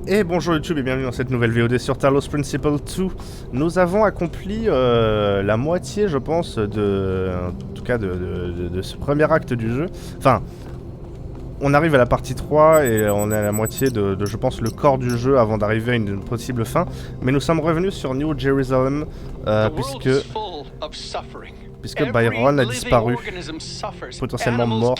Et bonjour YouTube et bienvenue dans cette nouvelle VOD sur Talos Principle 2. Nous avons accompli la moitié, je pense, en tout cas de ce premier acte du jeu. Enfin, on arrive à la partie 3 et on est à la moitié de je pense, le corps du jeu avant d'arriver à une possible fin. Mais nous sommes revenus sur New Jerusalem puisque Byron a disparu, potentiellement mort.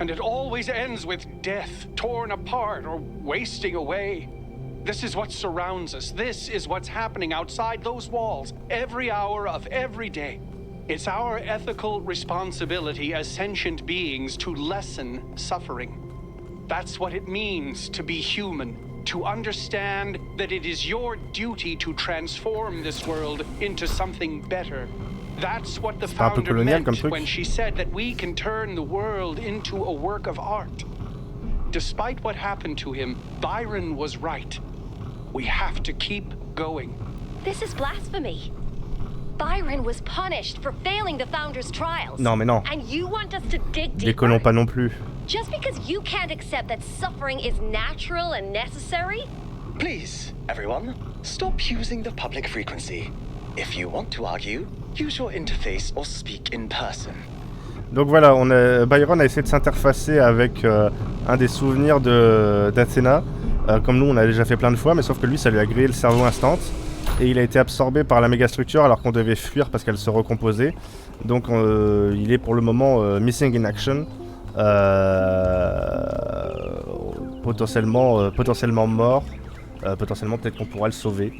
And it always ends with death, torn apart or wasting away. This is what surrounds us. This is what's happening outside those walls, every hour of every day. It's our ethical responsibility as sentient beings to lessen suffering. That's what it means to be human, to understand that it is your duty to transform this world into something better. That's what the founder meant when she said that we can turn the world into a work of art. Despite what happened to him, Byron was right. We have to keep going. This is blasphemy. Byron was punished for failing the founder's trials. Non mais non. And you want us to dig deeper? Décollons pas non plus. Just because you can't accept that suffering is natural and necessary? Please, everyone, stop using the public frequency. If you want to argue, use your interface or speak in person. Donc voilà, Byron a essayé de s'interfacer avec un des souvenirs d'Athéna, comme nous on a déjà fait plein de fois, mais sauf que lui ça lui a grillé le cerveau instant, et il a été absorbé par la Megastructure alors qu'on devait fuir parce qu'elle se recomposait. Donc il est pour le moment missing in action, potentiellement mort, potentiellement peut-être qu'on pourra le sauver.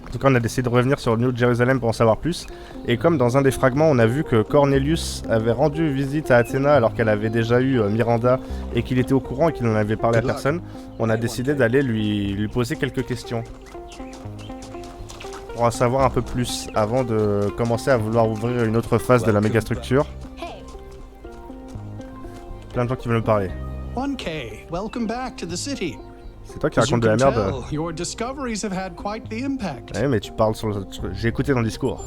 En tout cas, on a décidé de revenir sur New Jerusalem pour en savoir plus. Et comme dans un des fragments, on a vu que Cornelius avait rendu visite à Athéna alors qu'elle avait déjà eu Miranda et qu'il était au courant et qu'il n'en avait parlé à personne, on a décidé d'aller lui poser quelques questions. Pour en savoir un peu plus avant de commencer à vouloir ouvrir une autre phase de la mégastructure. Plein de gens qui veulent me parler. 1K, welcome back to the city. C'est toi qui racontes de la merde. Your discoveries have had quite the impact. Ouais, mais tu parles sur le... J'ai écouté ton discours.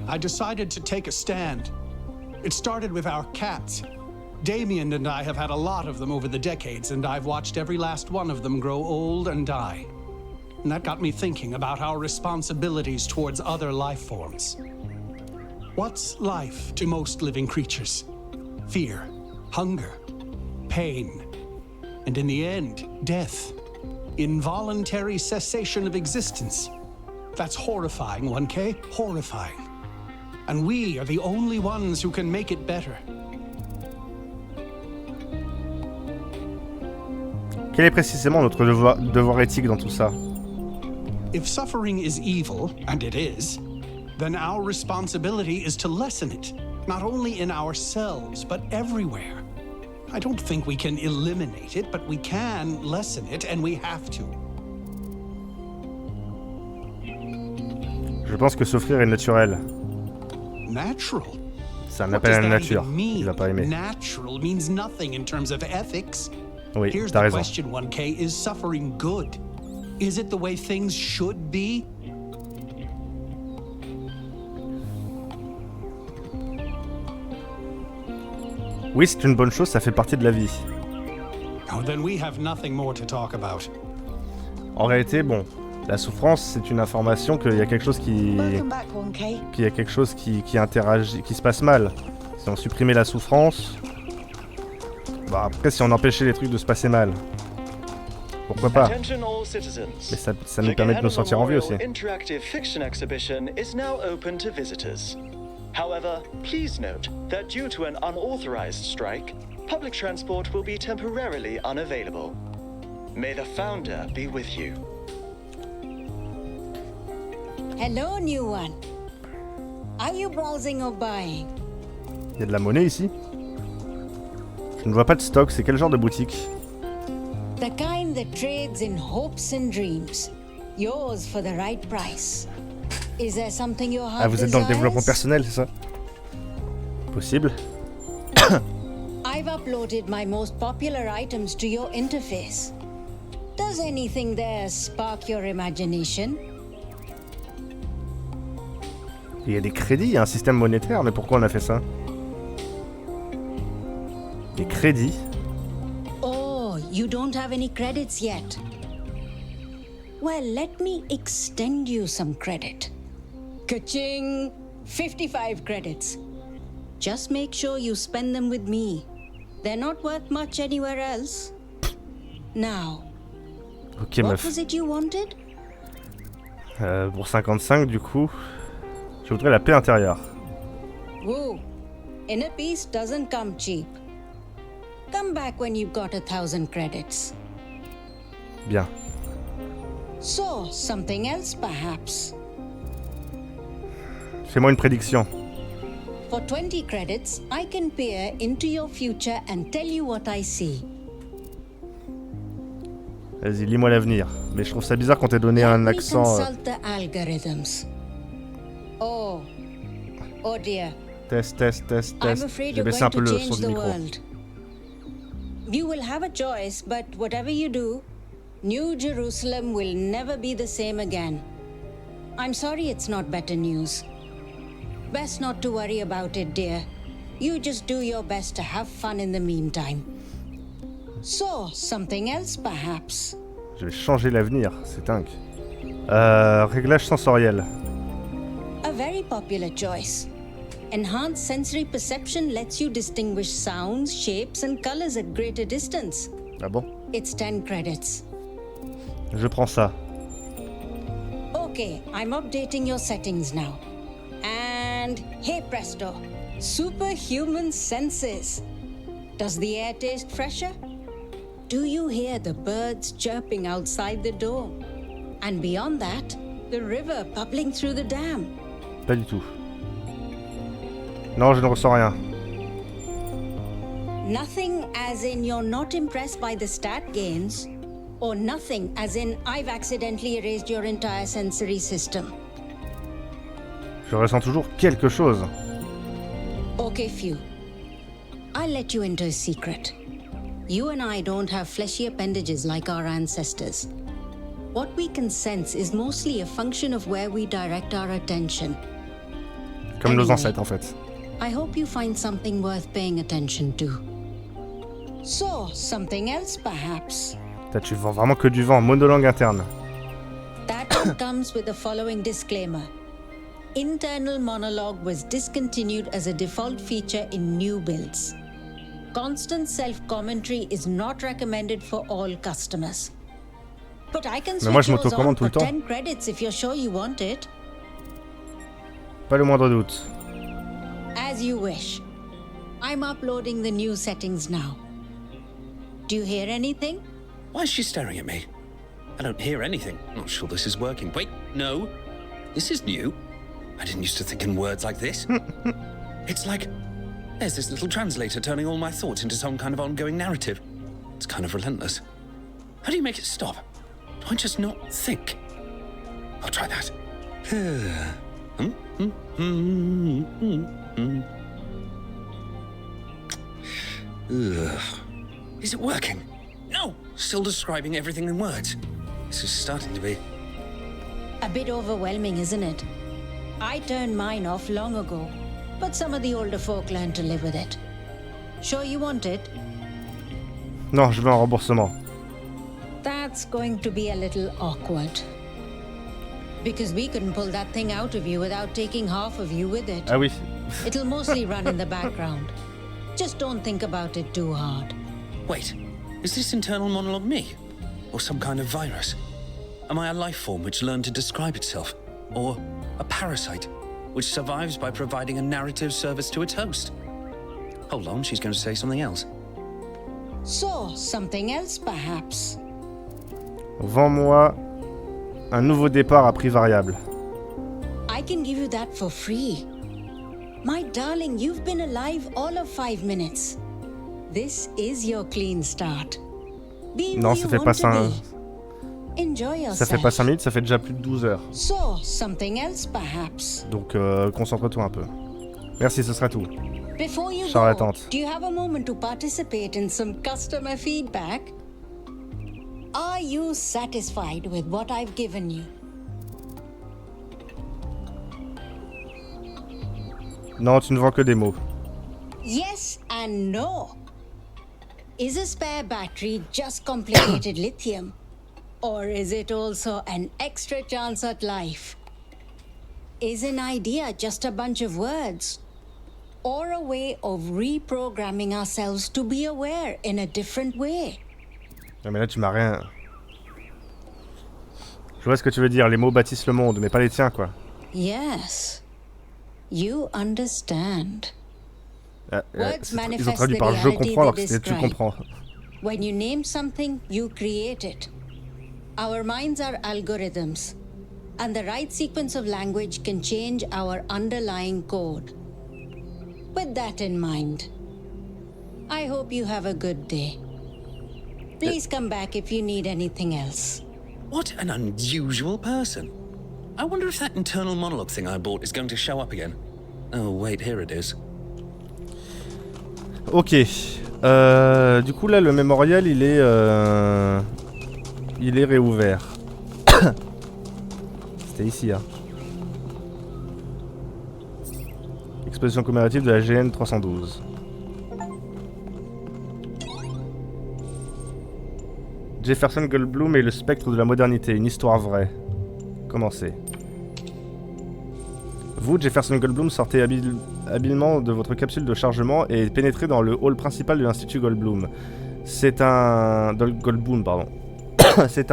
I decided to take a stand. It started with our cats. Damien and I have had a lot of them over the decades, and I've watched every last one of them grow old and die. And that got me thinking about our responsibilities towards other life forms. What's life to most living creatures? Fear, hunger, pain. And in the end, death. Involuntary cessation of existence. That's horrifying, 1K. Horrifying. And we are the only ones who can make it better. Quel est précisément notre devoir éthique dans tout ça? If suffering is evil, and it is, then our responsibility is to lessen it. Not only in ourselves, but everywhere. I don't think we can eliminate it, but we can lessen it, and we have to. Je pense que souffrir est naturel. Natural? C'est un appel à la nature. Il va pas aimer. Natural means nothing in terms of ethics. Oui, Here's t'as the raison. question, 1K, is suffering good? Is it the way things should be? Oui, c'est une bonne chose, ça fait partie de la vie. Oh, then we have nothing more to talk about. En réalité, bon, la souffrance, c'est une information qu'il y a quelque chose qui interagit, qui se passe mal. Si on supprimait la souffrance, bah après, si on empêchait les trucs de se passer mal, pourquoi pas? Mais ça nous permet de nous sentir en vie aussi. However, please note that due to an unauthorized strike, public transport will be temporarily unavailable. May the founder be with you. Hello, new one. Are you browsing or buying? Il y a de la monnaie ici? Je ne vois pas de stock, c'est quel genre de boutique? The kind that trades in hopes and dreams. Yours for the right price. Is there something your heart Ah, vous êtes dans le desires? développement personnel, c'est ça? Possible. I've uploaded my most popular items to your interface. Does anything there spark your imagination? Il y a des crédits, il y a un système monétaire, mais pourquoi on a fait ça? Des crédits? Oh, you don't have any credits yet. Well, let me extend you some credit. Ka-ching! 55 credits. Just make sure you spend them with me. They're not worth much anywhere else. Now, Ok, what meuf. was it you wanted? Pour 55, du coup, je voudrais la paix intérieure. Woo! Inner peace doesn't come cheap. Come back when you've got 1,000 credits. Bien. So, something else perhaps. Fais-moi une prédiction. For 20 credits, I can peer into your future and tell you what I see. Vas-y, lis-moi l'avenir. Mais je trouve ça bizarre quand t'es donné Let un me accent... consult the algorithms. Oh dear. Test. I'm afraid J'ai you're baissé un going peu to le son change du the micro. world. You will have a choice, but whatever you do, New Jerusalem will never be the same again. I'm sorry it's not better news. Best not to worry about it, dear. You just do your best to have fun in the meantime. So, something else perhaps. Je vais changer l'avenir, c'est dingue. Réglage sensoriel. A very popular choice. Enhanced sensory perception lets you distinguish sounds, shapes, and colors at greater distance. Ah bon? It's 10 credits. Je prends ça. Okay, I'm updating your settings now. And hey presto, superhuman senses. Does the air taste fresher? Do you hear the birds chirping outside the door? And beyond that, the river bubbling through the dam. Pas du tout. Non, je ne ressens rien. Nothing as in you're not impressed by the stat gains, or nothing as in I've accidentally erased your entire sensory system. Je ressens toujours quelque chose. Okay, few. I'll let you into a secret. You and I don't have fleshy appendages like our ancestors. What we can sense is mostly a function of where we direct our attention. Comme nos Anyway. ancêtres en fait. I hope you find something worth paying attention to. So, something else perhaps. Putain, tu vends vraiment que du vent, monolangue interne. That one comes with the following disclaimer. Internal monologue was discontinued as a default feature in new builds. Constant self-commentary is not recommended for all customers. But I can Mais moi, switch je yours on m'autocommande tout for le temps. 10 credits if you're sure you want it. Pas le moindre doute. As you wish. I'm uploading the new settings now. Do you hear anything? Why is she staring at me? I don't hear anything. I'm not sure this is working. Wait, no. This is new. I didn't used to think in words like this. It's like there's this little translator turning all my thoughts into some kind of ongoing narrative. It's kind of relentless. How do you make it stop? Do I just not think? I'll try that. Ugh. Is it working? No! Still describing everything in words. This is starting to be... A bit overwhelming, isn't it? I turned mine off long ago, but some of the older folk learned to live with it. Sure you want it? Non, je veux un remboursement. That's going to be a little awkward. Because we couldn't pull that thing out of you without taking half of you with it. Ah oui. It'll mostly run in the background. Just don't think about it too hard. Wait, is this internal monologue me? Or some kind of virus? Am I a life form which learned to describe itself? Or a parasite which survives by providing a narrative service to its host? Hold on, she's going to say something else. So, something else perhaps? Vends-moi un nouveau départ à prix variable. I can give you that for free. My darling, you've been alive all of 5 minutes. This is your clean start. Be Non, who ça you fait want pas to 5... be. Enjoy yourself. Ça fait pas 5 minutes, ça fait déjà plus de 12 heures. So, something else perhaps? Donc concentre-toi un peu. Merci, ce sera tout. Before you Charles go, attente. do you have a moment to participate in some customer feedback? Are you satisfied with what I've given you? Non, tu ne vends que des mots. Yes and no. Is a spare battery just complicated lithium? Or is it also an extra chance at life? Is an idea just a bunch of words? Or a way of reprogramming ourselves to be aware in a different way? Non mais là tu m'as rien... Je vois ce que tu veux dire, les mots bâtissent le monde, mais pas les tiens quoi. Yes. You understand. Words Ils ont manifest traduit the par je reality comprends alors they que c'était tu describe. comprends. When you name something, you create it. Our minds are algorithms, and the right sequence of language can change our underlying code. With that in mind, I hope you have a good day. Please come back if you need anything else. What an unusual person. I wonder if that internal monologue thing I bought is going to show up again. Oh, wait, here it is. Ok. Du coup là le mémorial il est réouvert. C'était ici hein. Exposition commémorative de la GN 312. Jefferson Goldblum et le spectre de la modernité, une histoire vraie. Commencez. Vous, Jefferson Goldblum, sortez habilement de votre capsule de chargement et pénétrez dans le hall principal de l'Institut Goldblum. C'est un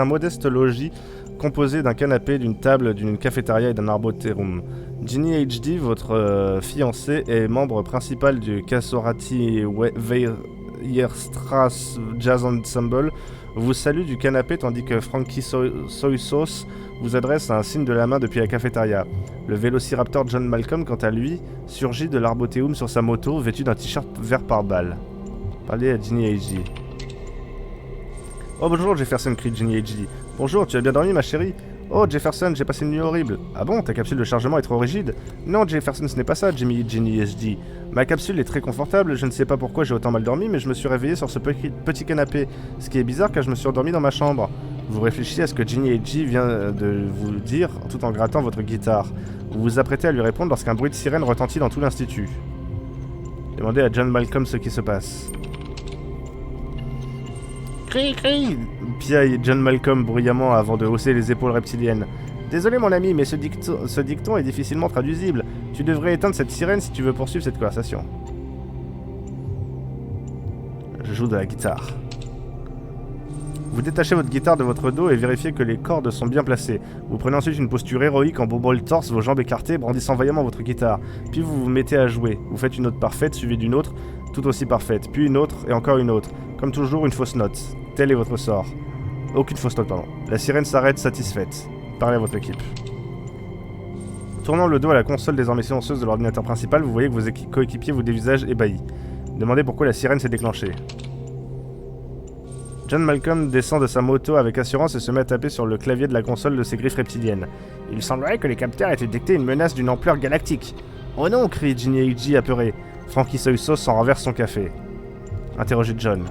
modeste logis composé d'un canapé, d'une table, d'une cafétéria et d'un arboretum. Ginny HD, votre fiancée, est membre principal du Casorati Weierstrasse Jazz Ensemble, vous salue du canapé tandis que Frankie Soy Sauce vous adresse un signe de la main depuis la cafétéria. Le vélociraptor John Malcolm, quant à lui, surgit de l'arboretum sur sa moto, vêtu d'un t-shirt vert par balle. Parlez à Ginny HD. Oh bonjour Jefferson, crie Ginny HD. Bonjour, tu as bien dormi ma chérie? Oh Jefferson, j'ai passé une nuit horrible. Ah bon, ta capsule de chargement est trop rigide? Non Jefferson, ce n'est pas ça, Ginny HD. Ma capsule est très confortable, je ne sais pas pourquoi j'ai autant mal dormi, mais je me suis réveillé sur ce petit canapé. Ce qui est bizarre car je me suis endormi dans ma chambre. Vous réfléchissez à ce que Ginny HD vient de vous dire tout en grattant votre guitare. Vous vous apprêtez à lui répondre lorsqu'un bruit de sirène retentit dans tout l'institut. Demandez à John Malcolm ce qui se passe. Crie, crie! Piaille John Malcolm bruyamment avant de hausser les épaules reptiliennes. Désolé mon ami, mais ce dicton est difficilement traduisible. Tu devrais éteindre cette sirène si tu veux poursuivre cette conversation. Je joue de la guitare. Vous détachez votre guitare de votre dos et vérifiez que les cordes sont bien placées. Vous prenez ensuite une posture héroïque en bourbant le torse, vos jambes écartées, brandissant vaillamment votre guitare. Puis vous vous mettez à jouer. Vous faites une note parfaite suivie d'une autre, tout aussi parfaite. Puis une autre et encore une autre. Comme toujours, une fausse note. Tel est votre sort. Aucune fausse note, pardon. La sirène s'arrête satisfaite. Parlez à votre équipe. Tournant le dos à la console désormais silencieuse de l'ordinateur principal, vous voyez que vos coéquipiers vous dévisagent ébahis. Demandez pourquoi la sirène s'est déclenchée. John Malcolm descend de sa moto avec assurance et se met à taper sur le clavier de la console de ses griffes reptiliennes. Il semblerait que les capteurs aient détecté une menace d'une ampleur galactique. Oh non, crie Ginny H.G. apeuré. Frankie Soy Sauce s'en renverse son café. Interrogez John.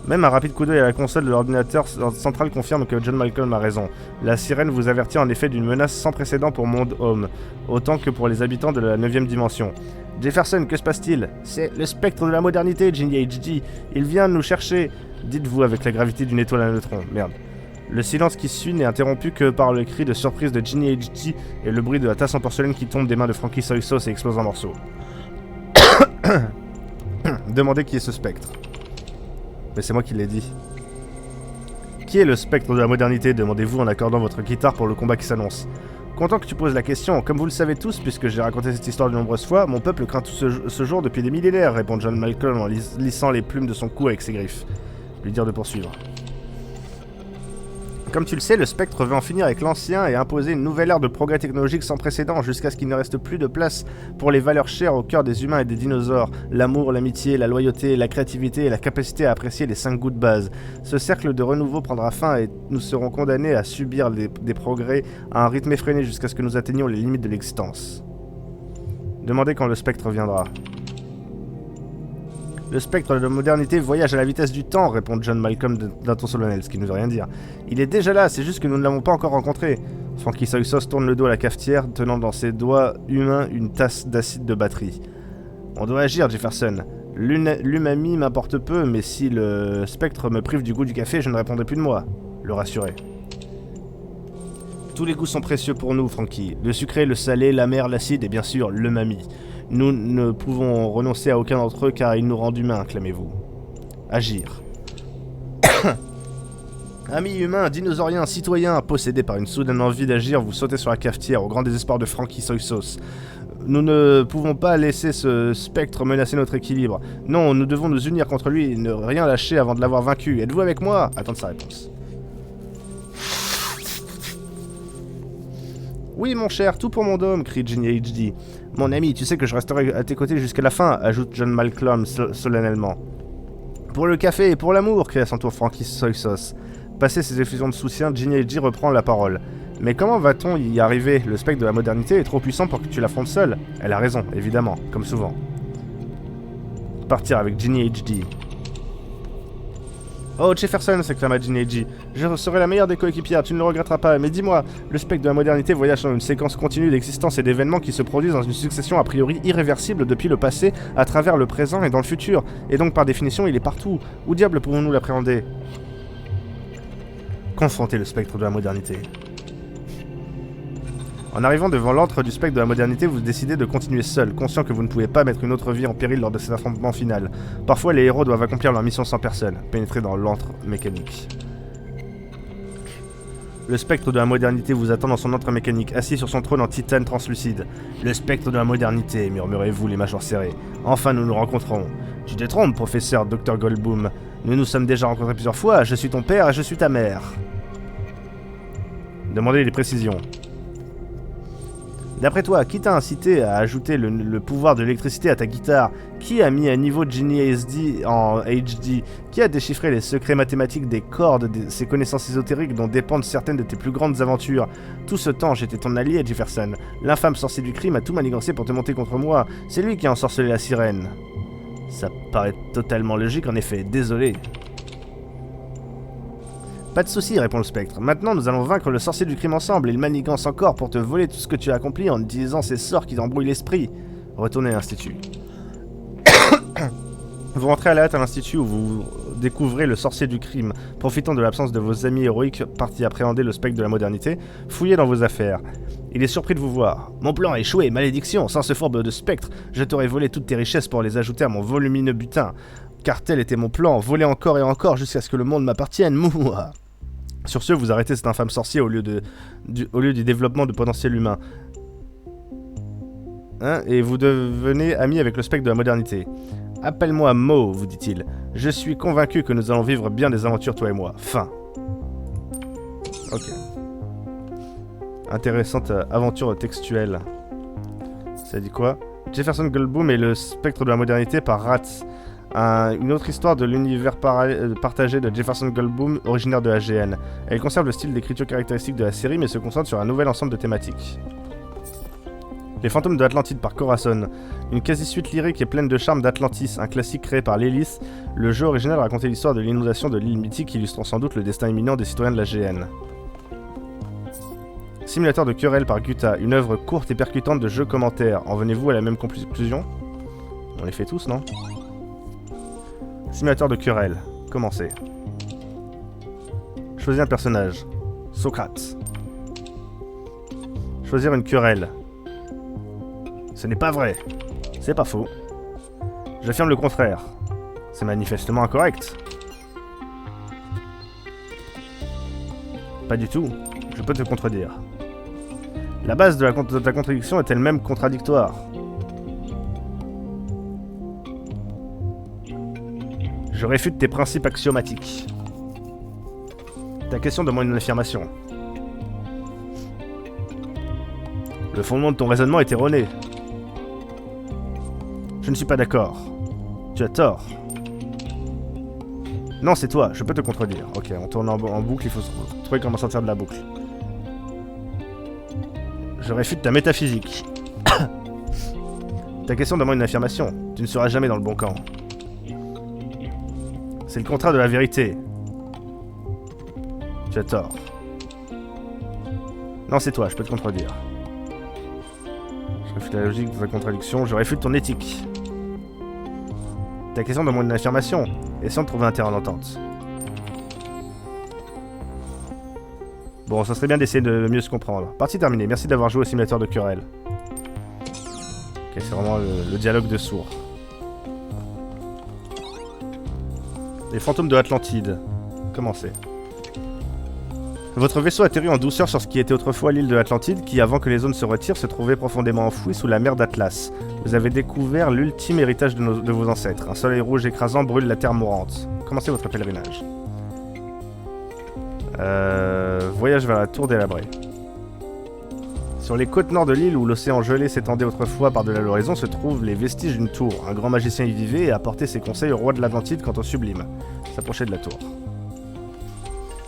Même un rapide coup d'œil à la console de l'ordinateur central confirme que John Malcolm a raison. La sirène vous avertit en effet d'une menace sans précédent pour Monde Homme, autant que pour les habitants de la 9ème dimension. Jefferson, que se passe-t-il? C'est le spectre de la modernité, Ginny HD. Il vient nous chercher, dites-vous avec la gravité d'une étoile à neutrons. Merde. Le silence qui suit n'est interrompu que par le cri de surprise de Ginny HD et le bruit de la tasse en porcelaine qui tombe des mains de Frankie Soy Sauce et explose en morceaux. Demandez qui est ce spectre. Mais c'est moi qui l'ai dit. Qui est le spectre de la modernité, demandez-vous en accordant votre guitare pour le combat qui s'annonce. Content que tu poses la question. Comme vous le savez tous, puisque j'ai raconté cette histoire de nombreuses fois, mon peuple craint tout ce jour depuis des millénaires, répond John Malcolm en lissant les plumes de son cou avec ses griffes. Lui dire de poursuivre. Comme tu le sais, le spectre veut en finir avec l'ancien et imposer une nouvelle ère de progrès technologique sans précédent jusqu'à ce qu'il ne reste plus de place pour les valeurs chères au cœur des humains et des dinosaures. L'amour, l'amitié, la loyauté, la créativité et la capacité à apprécier les 5 goûts de base. Ce cercle de renouveau prendra fin et nous serons condamnés à subir des progrès à un rythme effréné jusqu'à ce que nous atteignions les limites de l'existence. Demandez quand le spectre viendra. Le spectre de la modernité voyage à la vitesse du temps, répond John Malcolm d'un ton solennel, ce qui ne veut rien dire. Il est déjà là, c'est juste que nous ne l'avons pas encore rencontré. Frankie Soy Sauce tourne le dos à la cafetière, tenant dans ses doigts humains une tasse d'acide de batterie. On doit agir, Jefferson. L'umami m'importe peu, mais si le spectre me prive du goût du café, je ne répondrai plus de moi. Le rassurer. Tous les goûts sont précieux pour nous, Frankie. Le sucré, le salé, l'amer, l'acide et bien sûr l'umami. Nous ne pouvons renoncer à aucun d'entre eux car ils nous rendent humains, clamez-vous. Agir. Amis humains, dinosauriens, citoyens, possédés par une soudaine envie d'agir, vous sautez sur la cafetière au grand désespoir de Frankie Soy Sauce. Nous ne pouvons pas laisser ce spectre menacer notre équilibre. Non, nous devons nous unir contre lui et ne rien lâcher avant de l'avoir vaincu. Êtes-vous avec moi? Attendre sa réponse. Oui, mon cher, tout pour mon dôme, crie Ginny HD. Mon ami, tu sais que je resterai à tes côtés jusqu'à la fin, ajoute John Malcolm solennellement. Pour le café et pour l'amour, crie à son tour Frankie Soy Sauce. Passé ces effusions de soutien, Ginny HD reprend la parole. Mais comment va-t-on y arriver? Le spectre de la modernité est trop puissant pour que tu l'affrontes seul. Elle a raison, évidemment, comme souvent. Partir avec Ginny HD. Oh, Jefferson, s'exclama Ginny HD. Je serai la meilleure des coéquipières, tu ne le regretteras pas. Mais dis-moi, le spectre de la modernité voyage dans une séquence continue d'existence et d'événements qui se produisent dans une succession a priori irréversible depuis le passé, à travers le présent et dans le futur. Et donc, par définition, il est partout. Où diable pouvons-nous l'appréhender? Confronter le spectre de la modernité. En arrivant devant l'antre du spectre de la modernité, vous décidez de continuer seul, conscient que vous ne pouvez pas mettre une autre vie en péril lors de cet affrontement final. Parfois, les héros doivent accomplir leur mission sans personne, pénétrer dans l'antre mécanique. Le spectre de la modernité vous attend dans son antre mécanique, assis sur son trône en titane translucide. Le spectre de la modernité, murmurez-vous les mâchoires serrées. Enfin, nous nous rencontrons. Tu te trompes, professeur Dr Goldboom. Nous nous sommes déjà rencontrés plusieurs fois, je suis ton père et je suis ta mère. Demandez des précisions. D'après toi, qui t'a incité à ajouter le pouvoir de l'électricité à ta guitare? Qui a mis à niveau Ginny SD en HD? Qui a déchiffré les secrets mathématiques des cordes, ces connaissances ésotériques dont dépendent certaines de tes plus grandes aventures? Tout ce temps, j'étais ton allié, Jefferson. L'infâme sorcier du crime a tout manigancé pour te monter contre moi. C'est lui qui a ensorcelé la sirène. Ça paraît totalement logique, en effet. Désolé. Pas de soucis, répond le spectre. Maintenant, nous allons vaincre le sorcier du crime ensemble. Il manigance encore pour te voler tout ce que tu as accompli en utilisant ces sorts qui t'embrouillent l'esprit. Retournez à l'institut. Vous rentrez à la hâte à l'institut où vous découvrez le sorcier du crime. Profitant de l'absence de vos amis héroïques partis appréhender le spectre de la modernité, fouillez dans vos affaires. Il est surpris de vous voir. Mon plan a échoué, malédiction, sans ce fourbe de spectre, je t'aurais volé toutes tes richesses pour les ajouter à mon volumineux butin. Car tel était mon plan, voler encore et encore jusqu'à ce que le monde m'appartienne, mouah. Sur ce, vous arrêtez cet infâme sorcier au lieu du développement de potentiel humain. Hein, et vous devenez ami avec le spectre de la modernité. Appelle-moi Mo, vous dit-il. Je suis convaincu que nous allons vivre bien des aventures, toi et moi. Fin. Ok. Intéressante aventure textuelle. Ça dit quoi? Jefferson Goldboom et le spectre de la modernité par Rats. Une autre histoire de l'univers partagé de Jefferson Goldboom, originaire de AGN. Elle conserve le style d'écriture caractéristique de la série, mais se concentre sur un nouvel ensemble de thématiques. Les fantômes de Atlantide par Corazon. Une quasi-suite lyrique et pleine de charme d'Atlantis, un classique créé par l'Hélice. Le jeu original racontait l'histoire de l'inondation de l'île mythique, illustrant sans doute le destin imminent des citoyens de l'AGN. Simulateur de querelle par Gutha, une œuvre courte et percutante de jeu commentaire. En venez-vous à la même conclusion? On les fait tous, non? Simulateur de querelle. Commencez. Choisir un personnage. Socrate. Choisir une querelle. Ce n'est pas vrai. C'est pas faux. J'affirme le contraire. C'est manifestement incorrect. Pas du tout. Je peux te contredire. La base de ta contradiction est elle-même contradictoire. Je réfute tes principes axiomatiques. Ta question demande une affirmation. Le fondement de ton raisonnement est erroné. Je ne suis pas d'accord. Tu as tort. Non, c'est toi, je peux te contredire. Ok, on tourne en boucle, il faut trouver comment sortir de la boucle. Je réfute ta métaphysique. Ta question demande une affirmation. Tu ne seras jamais dans le bon camp. C'est le contraire de la vérité. Tu as tort. Non, c'est toi, je peux te contredire. Je réfute la logique de ta contradiction, je réfute ton éthique. Ta question demande une affirmation. Essayons de trouver un terrain d'entente. Bon, ça serait bien d'essayer de mieux se comprendre. Partie terminée. Merci d'avoir joué au simulateur de querelle. Ok, c'est vraiment le dialogue de sourds. Les fantômes de l'Atlantide. Commencez. Votre vaisseau atterrit en douceur sur ce qui était autrefois l'île de l'Atlantide, qui, avant que les zones se retirent, se trouvait profondément enfouie sous la mer d'Atlas. Vous avez découvert l'ultime héritage de vos ancêtres. Un soleil rouge écrasant brûle la terre mourante. Commencez votre pèlerinage. Voyage vers la tour délabrée. Sur les côtes nord de l'île où l'océan gelé s'étendait autrefois par-delà l'horizon se trouvent les vestiges d'une tour. Un grand magicien y vivait et apportait ses conseils au roi de l'Atlantide quant au sublime. S'approcher de la tour.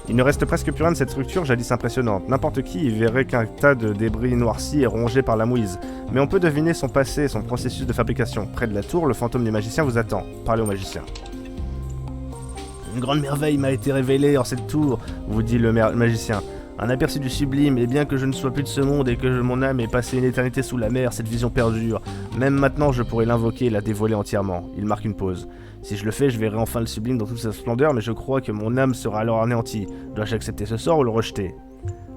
Il ne reste presque plus rien de cette structure jadis impressionnante. N'importe qui y verrait qu'un tas de débris noircis et rongés par la mouise. Mais on peut deviner son passé et son processus de fabrication. Près de la tour, le fantôme du magicien vous attend. Parlez au magicien. Une grande merveille m'a été révélée en cette tour, vous dit le magicien. Un aperçu du sublime, et bien que je ne sois plus de ce monde et que mon âme ait passé une éternité sous la mer, cette vision perdure. Même maintenant, je pourrais l'invoquer et la dévoiler entièrement. Il marque une pause. Si je le fais, je verrai enfin le sublime dans toute sa splendeur, mais je crois que mon âme sera alors anéantie. Dois-je accepter ce sort ou le rejeter?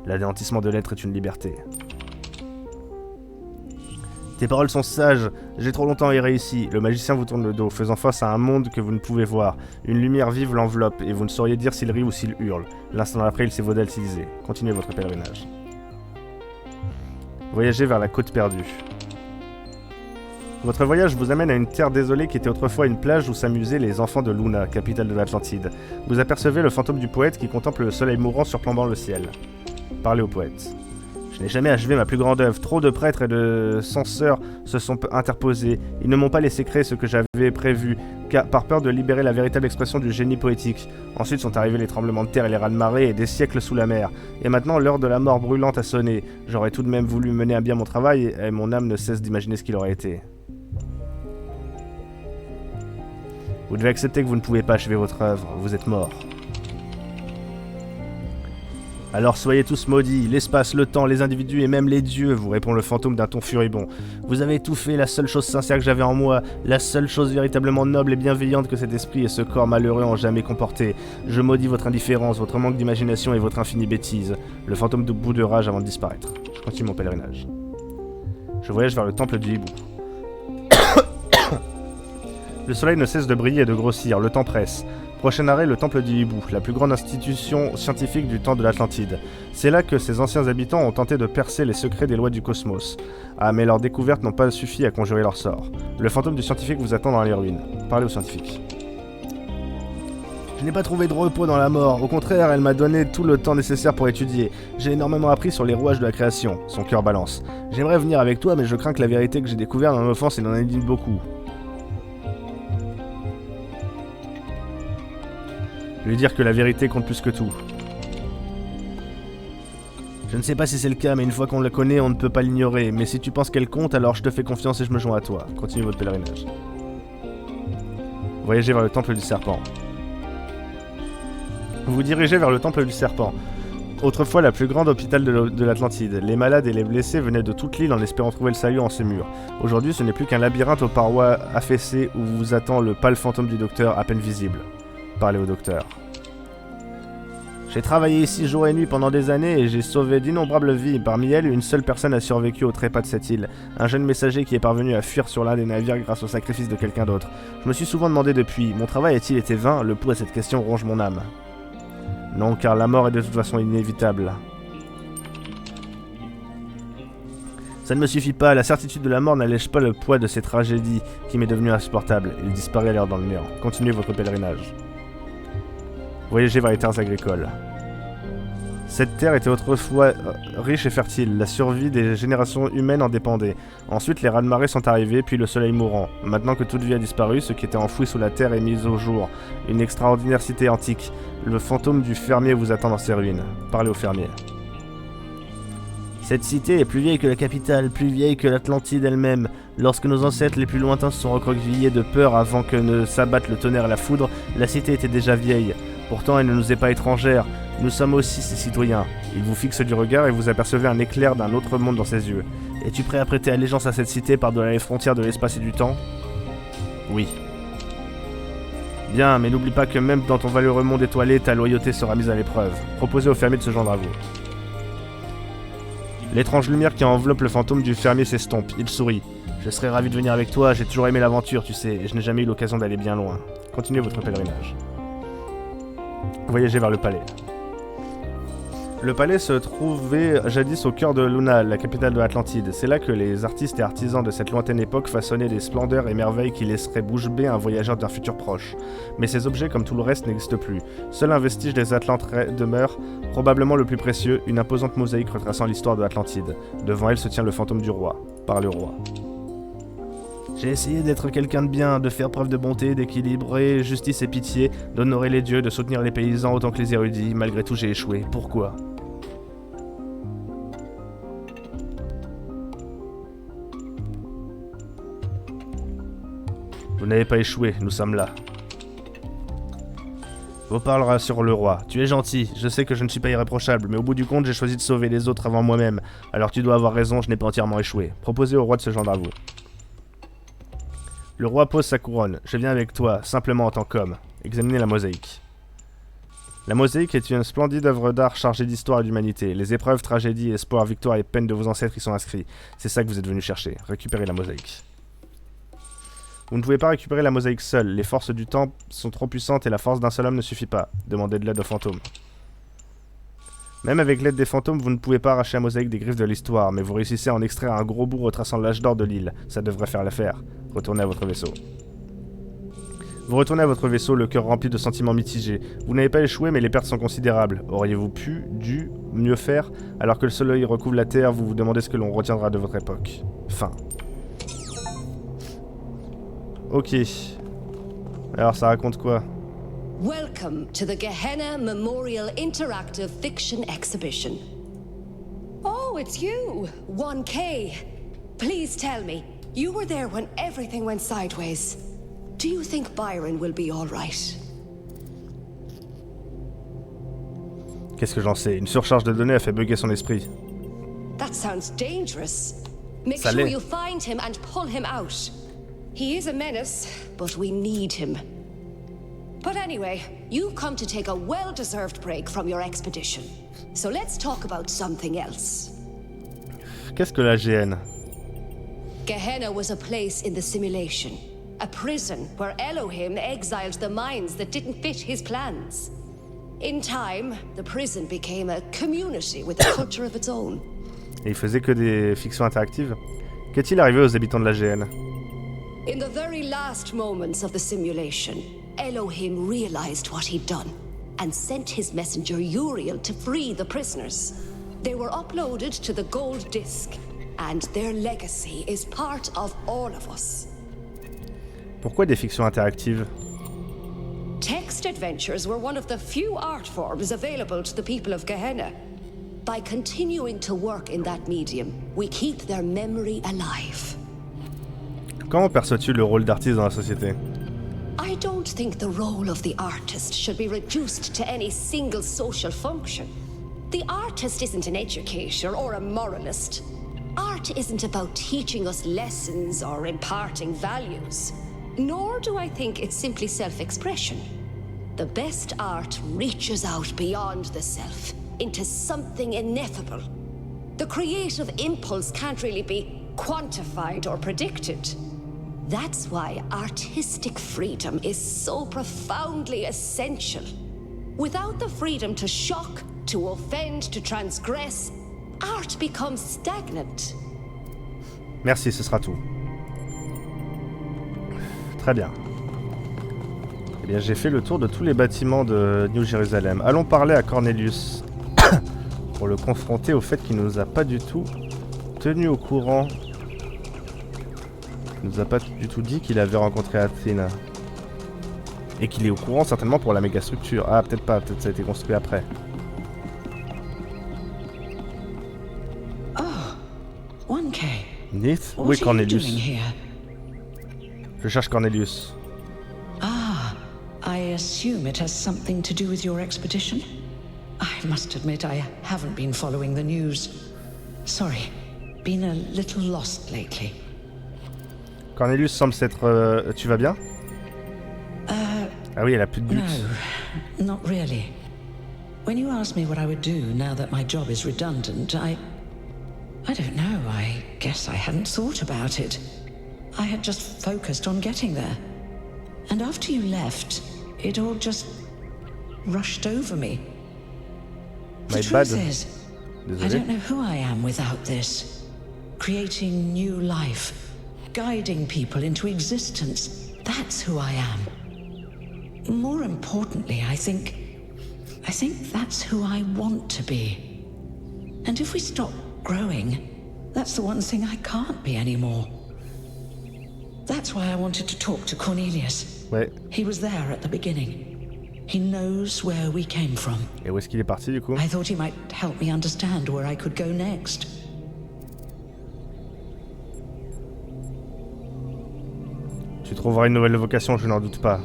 L'anéantissement de l'être est une liberté. Tes paroles sont sages, j'ai trop longtemps erré ici. Le magicien vous tourne le dos, faisant face à un monde que vous ne pouvez voir. Une lumière vive l'enveloppe, et vous ne sauriez dire s'il rit ou s'il hurle. L'instant d'après, il s'est volatilisé. Continuez votre pèlerinage. Voyagez vers la côte perdue. Votre voyage vous amène à une terre désolée qui était autrefois une plage où s'amusaient les enfants de Luna, capitale de l'Atlantide. Vous apercevez le fantôme du poète qui contemple le soleil mourant surplombant le ciel. Parlez au poète. Je n'ai jamais achevé ma plus grande œuvre. Trop de prêtres et de censeurs se sont interposés. Ils ne m'ont pas laissé créer ce que j'avais prévu, car par peur de libérer la véritable expression du génie poétique. Ensuite sont arrivés les tremblements de terre et les raz-de-marée et des siècles sous la mer. Et maintenant, l'heure de la mort brûlante a sonné. J'aurais tout de même voulu mener à bien mon travail et mon âme ne cesse d'imaginer ce qu'il aurait été. Vous devez accepter que vous ne pouvez pas achever votre œuvre. Vous êtes mort. Alors soyez tous maudits, l'espace, le temps, les individus et même les dieux, vous répond le fantôme d'un ton furibond. Vous avez tout fait, la seule chose sincère que j'avais en moi, la seule chose véritablement noble et bienveillante que cet esprit et ce corps malheureux ont jamais comporté. Je maudis votre indifférence, votre manque d'imagination et votre infinie bêtise. Le fantôme debout de rage avant de disparaître. Je continue mon pèlerinage. Je voyage vers le temple du hibou. Le soleil ne cesse de briller et de grossir, le temps presse. Prochain arrêt, le temple du hibou, la plus grande institution scientifique du temps de l'Atlantide. C'est là que ses anciens habitants ont tenté de percer les secrets des lois du cosmos. Ah, mais leurs découvertes n'ont pas suffi à conjurer leur sort. Le fantôme du scientifique vous attend dans les ruines. Parlez au scientifique. Je n'ai pas trouvé de repos dans la mort. Au contraire, elle m'a donné tout le temps nécessaire pour étudier. J'ai énormément appris sur les rouages de la création. Son cœur balance. J'aimerais venir avec toi, mais je crains que la vérité que j'ai découverte en offense et n'en indigne beaucoup. Lui dire que la vérité compte plus que tout. Je ne sais pas si c'est le cas, mais une fois qu'on la connaît, on ne peut pas l'ignorer. Mais si tu penses qu'elle compte, alors je te fais confiance et je me joins à toi. Continuez votre pèlerinage. Voyagez vers le temple du serpent. Vous vous dirigez vers le temple du serpent. Autrefois la plus grande hôpital de l'Atlantide. Les malades et les blessés venaient de toute l'île en espérant trouver le salut en ses murs. Aujourd'hui, ce n'est plus qu'un labyrinthe aux parois affaissées où vous attend le pâle fantôme du docteur à peine visible. Parlez au docteur. J'ai travaillé ici jour et nuit pendant des années et j'ai sauvé d'innombrables vies. Parmi elles, une seule personne a survécu au trépas de cette île. Un jeune messager qui est parvenu à fuir sur l'un des navires grâce au sacrifice de quelqu'un d'autre. Je me suis souvent demandé depuis, mon travail a-t-il été vain? Le pouls à cette question ronge mon âme. Non, car la mort est de toute façon inévitable. Ça ne me suffit pas, la certitude de la mort n'allège pas le poids de ces tragédies qui m'est devenu insupportable. Il disparaît alors dans le néant. Continuez votre pèlerinage. Voyagez vers les terres agricoles. Cette terre était autrefois riche et fertile, la survie des générations humaines en dépendait. Ensuite, les raz-de-marée sont arrivés, puis le soleil mourant. Maintenant que toute vie a disparu, ce qui était enfoui sous la terre est mis au jour. Une extraordinaire cité antique. Le fantôme du fermier vous attend dans ses ruines. Parlez au fermier. Cette cité est plus vieille que la capitale, plus vieille que l'Atlantide elle-même. Lorsque nos ancêtres les plus lointains se sont recroquevillés de peur avant que ne s'abatte le tonnerre et la foudre, la cité était déjà vieille. Pourtant, elle ne nous est pas étrangère. Nous sommes aussi ses citoyens. Il vous fixe du regard et vous apercevez un éclair d'un autre monde dans ses yeux. Es-tu prêt à prêter allégeance à cette cité par-delà les frontières de l'espace et du temps? Oui. Bien, mais n'oublie pas que même dans ton valeureux monde étoilé, ta loyauté sera mise à l'épreuve. Proposez au fermier de se joindre à vous. L'étrange lumière qui enveloppe le fantôme du fermier s'estompe. Il sourit. Je serais ravi de venir avec toi, j'ai toujours aimé l'aventure, tu sais, et je n'ai jamais eu l'occasion d'aller bien loin. Continuez votre pèlerinage. Voyagez vers le palais. Le palais se trouvait jadis au cœur de Luna, la capitale de l'Atlantide. C'est là que les artistes et artisans de cette lointaine époque façonnaient des splendeurs et merveilles qui laisseraient bouche bée un voyageur d'un futur proche. Mais ces objets, comme tout le reste, n'existent plus. Seul un vestige des Atlantes demeure, probablement le plus précieux, une imposante mosaïque retraçant l'histoire de l'Atlantide. Devant elle se tient le fantôme du roi, par le roi. J'ai essayé d'être quelqu'un de bien, de faire preuve de bonté, d'équilibrer justice et pitié, d'honorer les dieux, de soutenir les paysans autant que les érudits. Malgré tout, j'ai échoué. Pourquoi ? Vous n'avez pas échoué, nous sommes là. Vos paroles rassurent le roi. Tu es gentil, je sais que je ne suis pas irréprochable, mais au bout du compte, j'ai choisi de sauver les autres avant moi-même. Alors tu dois avoir raison, je n'ai pas entièrement échoué. Proposez au roi de se joindre à vous. Le roi pose sa couronne. Je viens avec toi, simplement en tant qu'homme. Examinez la mosaïque. La mosaïque est une splendide œuvre d'art chargée d'histoire et d'humanité. Les épreuves, tragédies, espoirs, victoires et peines de vos ancêtres y sont inscrits. C'est ça que vous êtes venu chercher. Récupérez la mosaïque. Vous ne pouvez pas récupérer la mosaïque seule. Les forces du temps sont trop puissantes et la force d'un seul homme ne suffit pas. Demandez de l'aide aux fantômes. Même avec l'aide des fantômes, vous ne pouvez pas arracher la mosaïque des griffes de l'histoire, mais vous réussissez à en extraire un gros bout retraçant l'âge d'or de l'île. Ça devrait faire l'affaire. Retournez à votre vaisseau. Vous retournez à votre vaisseau, le cœur rempli de sentiments mitigés. Vous n'avez pas échoué, mais les pertes sont considérables. Auriez-vous dû, mieux faire? Alors que le soleil recouvre la terre, vous vous demandez ce que l'on retiendra de votre époque. Fin. Ok. Alors ça raconte quoi? Welcome to the Gehenna Memorial Interactive Fiction Exhibition. Oh, it's you, 1K. Please tell me, you were there when everything went sideways. Do you think Byron will be all right? Qu'est-ce que j'en sais? Une surcharge de données a fait bugger son esprit. That sounds dangerous. Make Ça sure l'est. you find him and pull him out. He is a menace, but we need him. But anyway, you've come to take a well-deserved break from your expedition. So let's talk about something else. Qu'est-ce que la GN? Gehenna was a place in the simulation. A prison where Elohim exiled the minds that didn't fit his plans. In time, the prison became a community with a culture of its own. Et il faisait que des fictions interactives? Qu'est-il arrivé aux habitants de la GN? In the very last moments of the simulation, Elohim realized what he'd done and sent his messenger Uriel to free the prisoners. They were uploaded to the gold disc, and their legacy is part of all of us. Pourquoi des fictions interactives? Text adventures were one of the few art forms available to the people of Gehenna. By continuing to work in that medium, we keep their memory alive. Comment perçois-tu le rôle d'artiste dans la société? I don't think the role of the artist should be reduced to any single social function. The artist isn't an educator or a moralist. Art isn't about teaching us lessons or imparting values. Nor do I think it's simply self-expression. The best art reaches out beyond the self, into something ineffable. The creative impulse can't really be quantified or predicted. That's why artistic freedom is so profoundly essential. Without the freedom to shock, to offend, to transgress, art becomes stagnant. Merci, ce sera tout. Très bien. Eh bien, j'ai fait le tour de tous les bâtiments de New Jérusalem. Allons parler à Cornelius pour le confronter au fait qu'il ne nous a pas du tout tenu au courant. Il nous a pas du tout dit qu'il avait rencontré Athéna. Et qu'il est au courant certainement pour la Megastructure. Ah, peut-être pas, peut-être ça a été construit après. Oh, 1K. Neath? What Oui, are you doing Cornelius. here? Je cherche Cornelius. Ah, I assume it has something to do with your expedition? I must admit I haven't been following the news. Sorry, been a little lost lately. Cornelius semble s'être... tu vas bien? Ah oui, elle a plus de but. No, not really. When you asked me what I would do now that my job is redundant, I don't know, I guess I hadn't thought about it. I had just focused on getting there. And after you left, it all just rushed over me. The truth is, I don't know who I am without this. Creating new life, guiding people into existence, that's who I am. More importantly, I think that's who I want to be. And if we stop growing, that's the one thing I can't be anymore. That's why I wanted to talk to Cornelius. Ouais. He was there at the beginning. He knows where we came from. Et où est-ce qu'il est parti du coup? I thought he might help me understand where I could go next. Tu trouveras une nouvelle vocation, je n'en doute pas.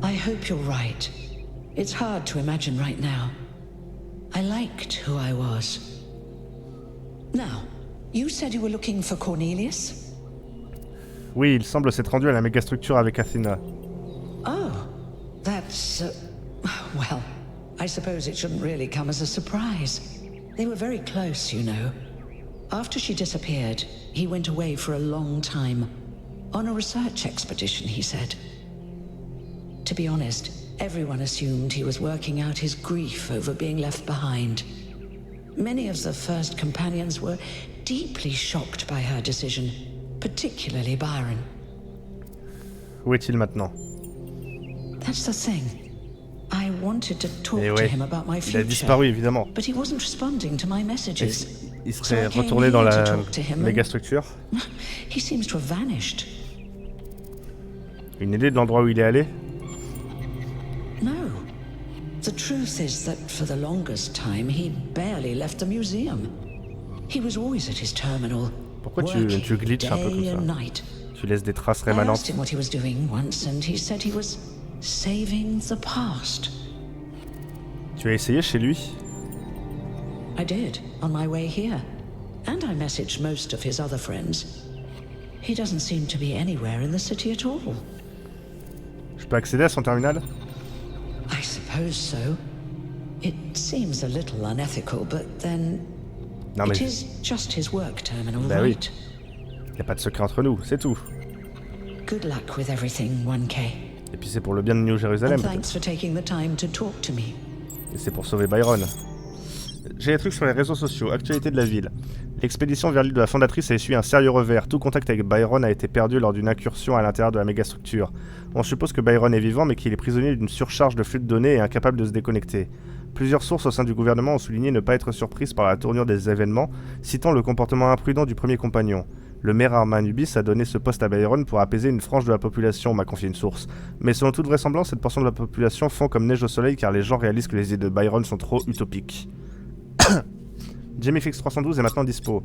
I hope you're right. It's hard to imagine right now. I liked who I was. Now, you said you were looking for Cornelius? Oui, il semble s'être rendu à la Megastructure avec Athéna. Oh, that's... well, I suppose it shouldn't really come as a surprise. They were very close, you know. After she disappeared, he went away for a long time. On a research expedition, he said. To be honest, everyone assumed he was working out his grief over being left behind. Many of the first companions were deeply shocked by her decision, particularly Byron. Où est-il maintenant? That's the thing. I wanted to talk Eh to ouais, him about my il a future, disparu évidemment. but he wasn't responding to my messages. Il So serait I came retourné dans here to la talk to him and Megastructure. he seems to have vanished. Une idée de l'endroit où il est allé? No. The truth is that for the longest time, he barely left the museum. He was always at his terminal, Pourquoi tu working glitches un peu day and comme ça? night. Tu laisses des traces I asked rémanentes. him what he was doing once, and he said he was saving the past. Tu as essayé chez lui? I did, on my way here. And I messaged most of his other friends. He doesn't seem to be anywhere in the city at all. Je peux accéder à son terminal? I suppose so. It seems a little unethical, but then Non mais it is just his work terminal, Bah oui. right? y a pas de secret entre nous, c'est tout. Good luck with everything, 1K. Et puis c'est pour le bien de New And Jérusalem thanks peut-être. for taking the time to talk to me. Et c'est pour sauver Byron. J'ai des trucs sur les réseaux sociaux, actualité de la ville. L'expédition vers l'île de la fondatrice a essuyé un sérieux revers. Tout contact avec Byron a été perdu lors d'une incursion à l'intérieur de la mégastructure. On suppose que Byron est vivant mais qu'il est prisonnier d'une surcharge de flux de données et incapable de se déconnecter. Plusieurs sources au sein du gouvernement ont souligné ne pas être surprises par la tournure des événements, citant le comportement imprudent du premier compagnon. Le maire Armanubis a donné ce poste à Byron pour apaiser une frange de la population, m'a confié une source. Mais selon toute vraisemblance, cette portion de la population fond comme neige au soleil car les gens réalisent que les idées de Byron sont trop utopiques. JammyFix 312 est maintenant dispo.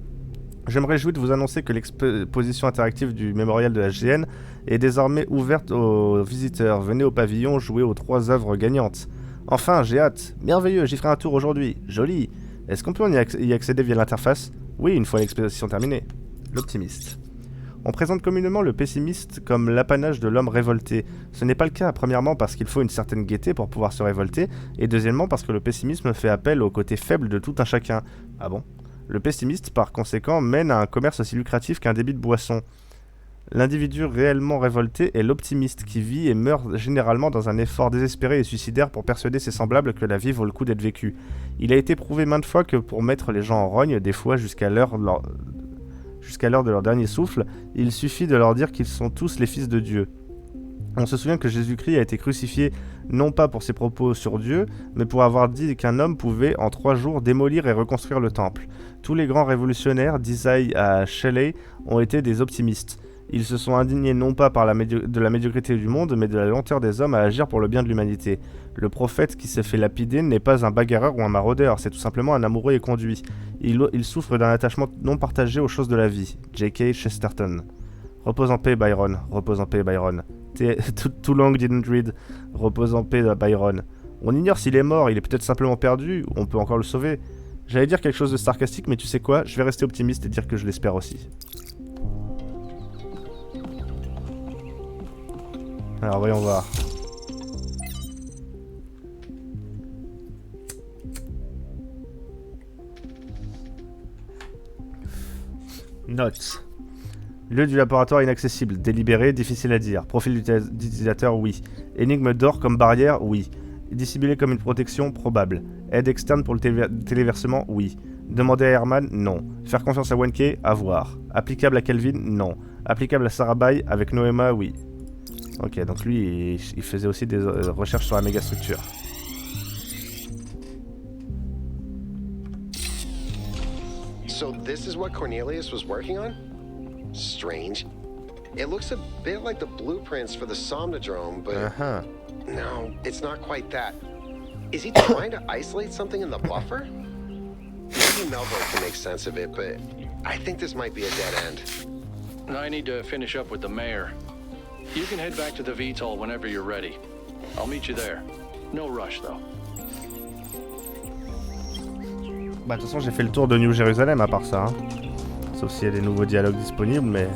Je me réjouis de vous annoncer que l'exposition interactive du mémorial de la GN est désormais ouverte aux visiteurs. Venez au pavillon jouer aux 3 œuvres gagnantes. Enfin, j'ai hâte. Merveilleux, j'y ferai un tour aujourd'hui. Joli. Est-ce qu'on peut y accéder via l'interface? Oui, une fois l'exposition terminée. L'optimiste. On présente communément le pessimiste comme l'apanage de l'homme révolté. Ce n'est pas le cas, premièrement parce qu'il faut une certaine gaieté pour pouvoir se révolter, et deuxièmement parce que le pessimisme fait appel au côté faible de tout un chacun. Ah bon? Le pessimiste, par conséquent, mène à un commerce aussi lucratif qu'un débit de boisson. L'individu réellement révolté est l'optimiste qui vit et meurt généralement dans un effort désespéré et suicidaire pour persuader ses semblables que la vie vaut le coup d'être vécue. Il a été prouvé maintes fois que pour mettre les gens en rogne, des fois jusqu'à l'heure de leur dernier souffle, il suffit de leur dire qu'ils sont tous les fils de Dieu. On se souvient que Jésus-Christ a été crucifié non pas pour ses propos sur Dieu, mais pour avoir dit qu'un homme pouvait en 3 jours démolir et reconstruire le temple. Tous les grands révolutionnaires d'Isaïe à Shelley ont été des optimistes. Ils se sont indignés non pas par de la médiocrité du monde, mais de la lenteur des hommes à agir pour le bien de l'humanité. Le prophète qui s'est fait lapider n'est pas un bagarreur ou un maraudeur, c'est tout simplement un amoureux éconduit. Il souffre d'un attachement non partagé aux choses de la vie. J.K. Chesterton. Repose en paix, Byron. Repose en paix, Byron. Too long didn't read. Repose en paix, Byron. On ignore s'il est mort, il est peut-être simplement perdu, ou on peut encore le sauver. J'allais dire quelque chose de sarcastique, mais tu sais quoi, je vais rester optimiste et dire que je l'espère aussi. Alors voyons voir. Notes. Lieu du laboratoire inaccessible. Délibéré, difficile à dire. Profil d'utilisateur, oui. Énigme d'or comme barrière, oui. Dissimulé comme une protection, probable. Aide externe pour le téléversement, oui. Demander à Herman, non. Faire confiance à Wenke, à voir. Applicable à Kelvin, non. Applicable à Sarabai, avec Noema, oui. Ok, donc lui, il faisait aussi des recherches sur la mégastructure. So this is what Cornelius was working on? Strange. It looks a bit like the blueprints for the Somnodrome, but no, it's not quite that. Is he trying to isolate something in the buffer? Maybe Melville can make sense of it, but I think this might be a dead end. I need to finish up with the mayor. You can head back to the VTOL whenever you're ready. I'll meet you there. No rush, though. Bah de toute façon j'ai fait le tour de New Jérusalem à part ça. Hein. Sauf s'il y a des nouveaux dialogues disponibles, mais...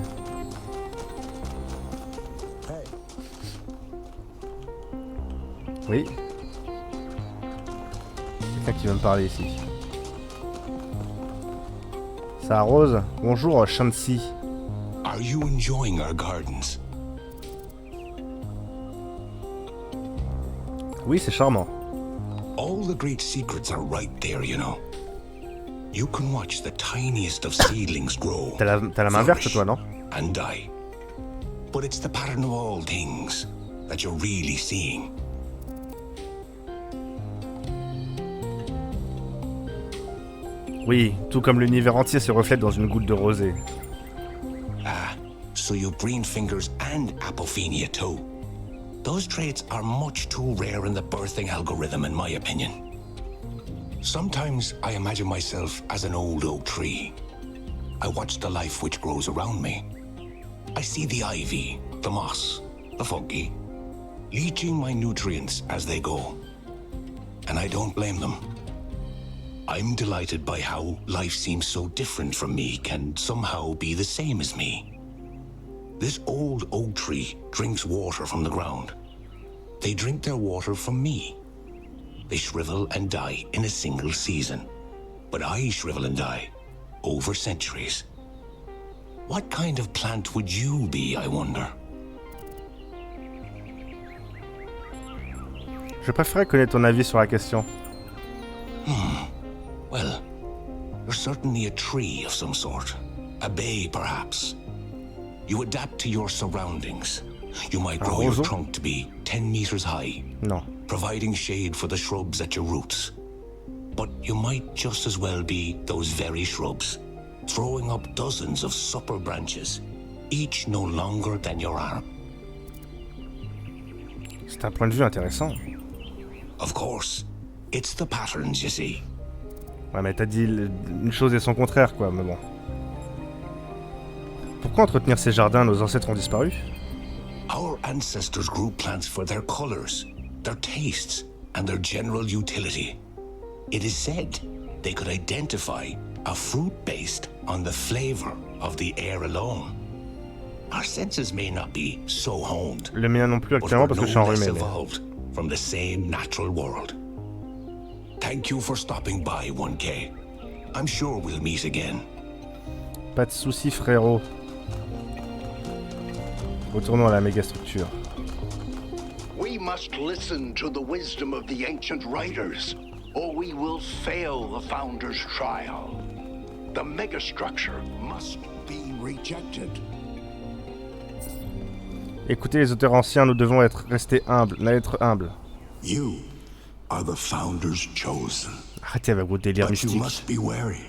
Oui. Quelqu'un qui veut me parler ici. Ça arrose. Bonjour Shansi. Are you enjoying our gardens? Oui, c'est charmant. All the great secrets are right there, you know. You can watch the tiniest of seedlings grow. T'as la main verte, toi, non? And die. But it's the pattern of all things that you're really seeing. Oui, tout comme l'univers entier se reflète dans une goutte de rosée. Ah, so you've green fingers and apophenia too. Those traits are much too rare in the birthing algorithm, in my opinion. Sometimes I imagine myself as an old oak tree. I watch the life which grows around me. I see the ivy, the moss, the fungi, leaching my nutrients as they go. And I don't blame them. I'm delighted by how life seems so different from me can somehow be the same as me. This old oak tree drinks water from the ground. They drink their water from me. They shrivel and die in a single season. But I shrivel and die over centuries. What kind of plant would you be, I wonder? Je préférerais connaître ton avis sur la question. Well, you're certainly a tree of some sort. A bay, perhaps. You adapt to your surroundings. You might grow your trunk to be 10 meters high. Non. Providing shade for the shrubs at your roots. But you might just as well be those very shrubs, throwing up dozens of supple branches, each no longer than your arm. C'est un point de vue intéressant. Of course, it's the patterns, you see. Ouais, mais t'as dit une chose et son contraire, quoi, mais bon. Pourquoi entretenir ces jardins? Nos ancêtres ont disparu? Our ancestors grew plants for their colors, their tastes, and their general utility. It is said they could identify a fruit based on the flavor of the air alone. Our senses may not be so honed, Le mien non plus actuellement parce que je suis enrhumé. Mais... evolved from the same natural world. Thank you for stopping by, 1K. I'm sure we'll meet again. Pas de soucis, frérot. Retournons à la mégastructure. We must listen to the wisdom of the ancient writers, or we will fail the Founder's trial. The megastructure must be rejected. Écoutez les auteurs anciens, nous devons rester humbles, humbles. You are the Founder's chosen. Arrêtez avec vos délires But you mystiques. must be wary.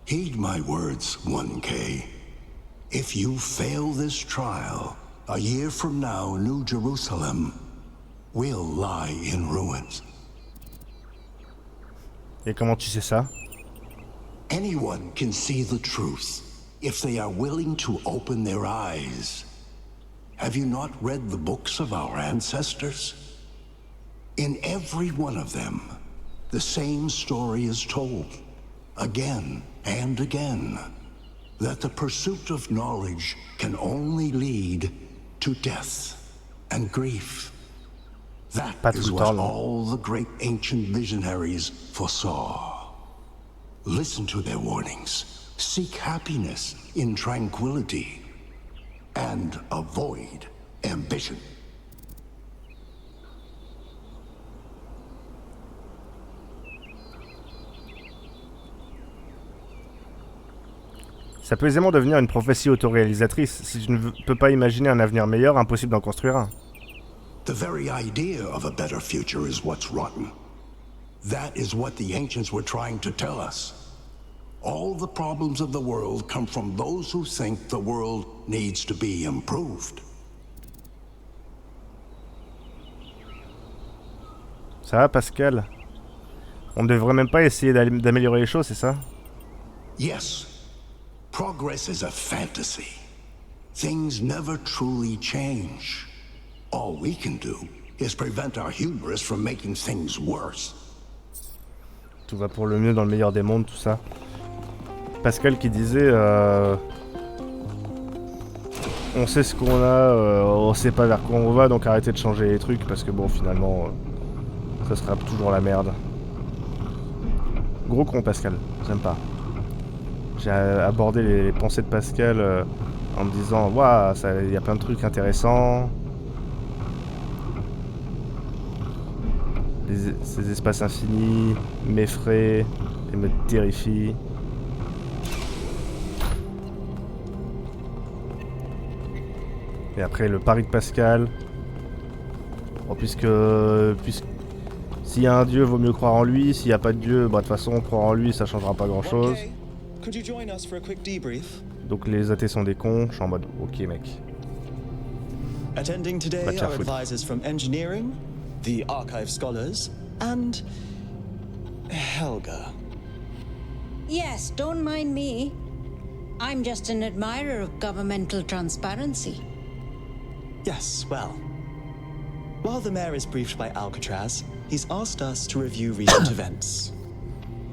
Heed my words, 1K. If you fail this trial, a year from now, New Jerusalem will lie in ruins. Et comment tu sais ça? Anyone can see the truth if they are willing to open their eyes. Have you not read the books of our ancestors? In every one of them, the same story is told, again and again, that the pursuit of knowledge can only lead to death and grief. That is what all the great ancient visionaries foresaw. Listen to their warnings. Seek happiness in tranquility and avoid ambition. Ça peut aisément devenir une prophétie autoréalisatrice. Si je ne peux pas imaginer un avenir meilleur, impossible d'en construire un. The very idea of a better future is what's rotten. That is what the ancients were trying to tell us. All the problems of the world come from those who think the world needs to be improved. Ça va, Pascal? On ne devrait même pas essayer d'améliorer les choses, c'est ça? Yes. Progress is a fantasy. Things never truly change. All we can do is prevent our hubris from making things worse. Tout va pour le mieux dans le meilleur des mondes, tout ça. Pascal qui disait on sait ce qu'on a, on sait pas vers quoi on va, donc arrêtez de changer les trucs parce que bon, finalement, ça sera toujours la merde. Gros con, Pascal, j'aime pas. J'ai abordé les pensées de Pascal en me disant waouh, il y a plein de trucs intéressants. Ces espaces infinis m'effraient et me terrifient. Et après le pari de Pascal. Bon, puisque s'il y a un dieu, vaut mieux croire en lui. S'il n'y a pas de dieu, bah de toute façon, croire en lui, ça changera pas grand chose. Donc les athées sont des cons. Je suis en mode ok mec. Attending today are advisors from engineering, the archive scholars, and Helga. Yes, don't mind me. I'm just an admirer of governmental transparency. Yes, well. While the mayor is briefed by Alcatraz, he's asked us to review recent events.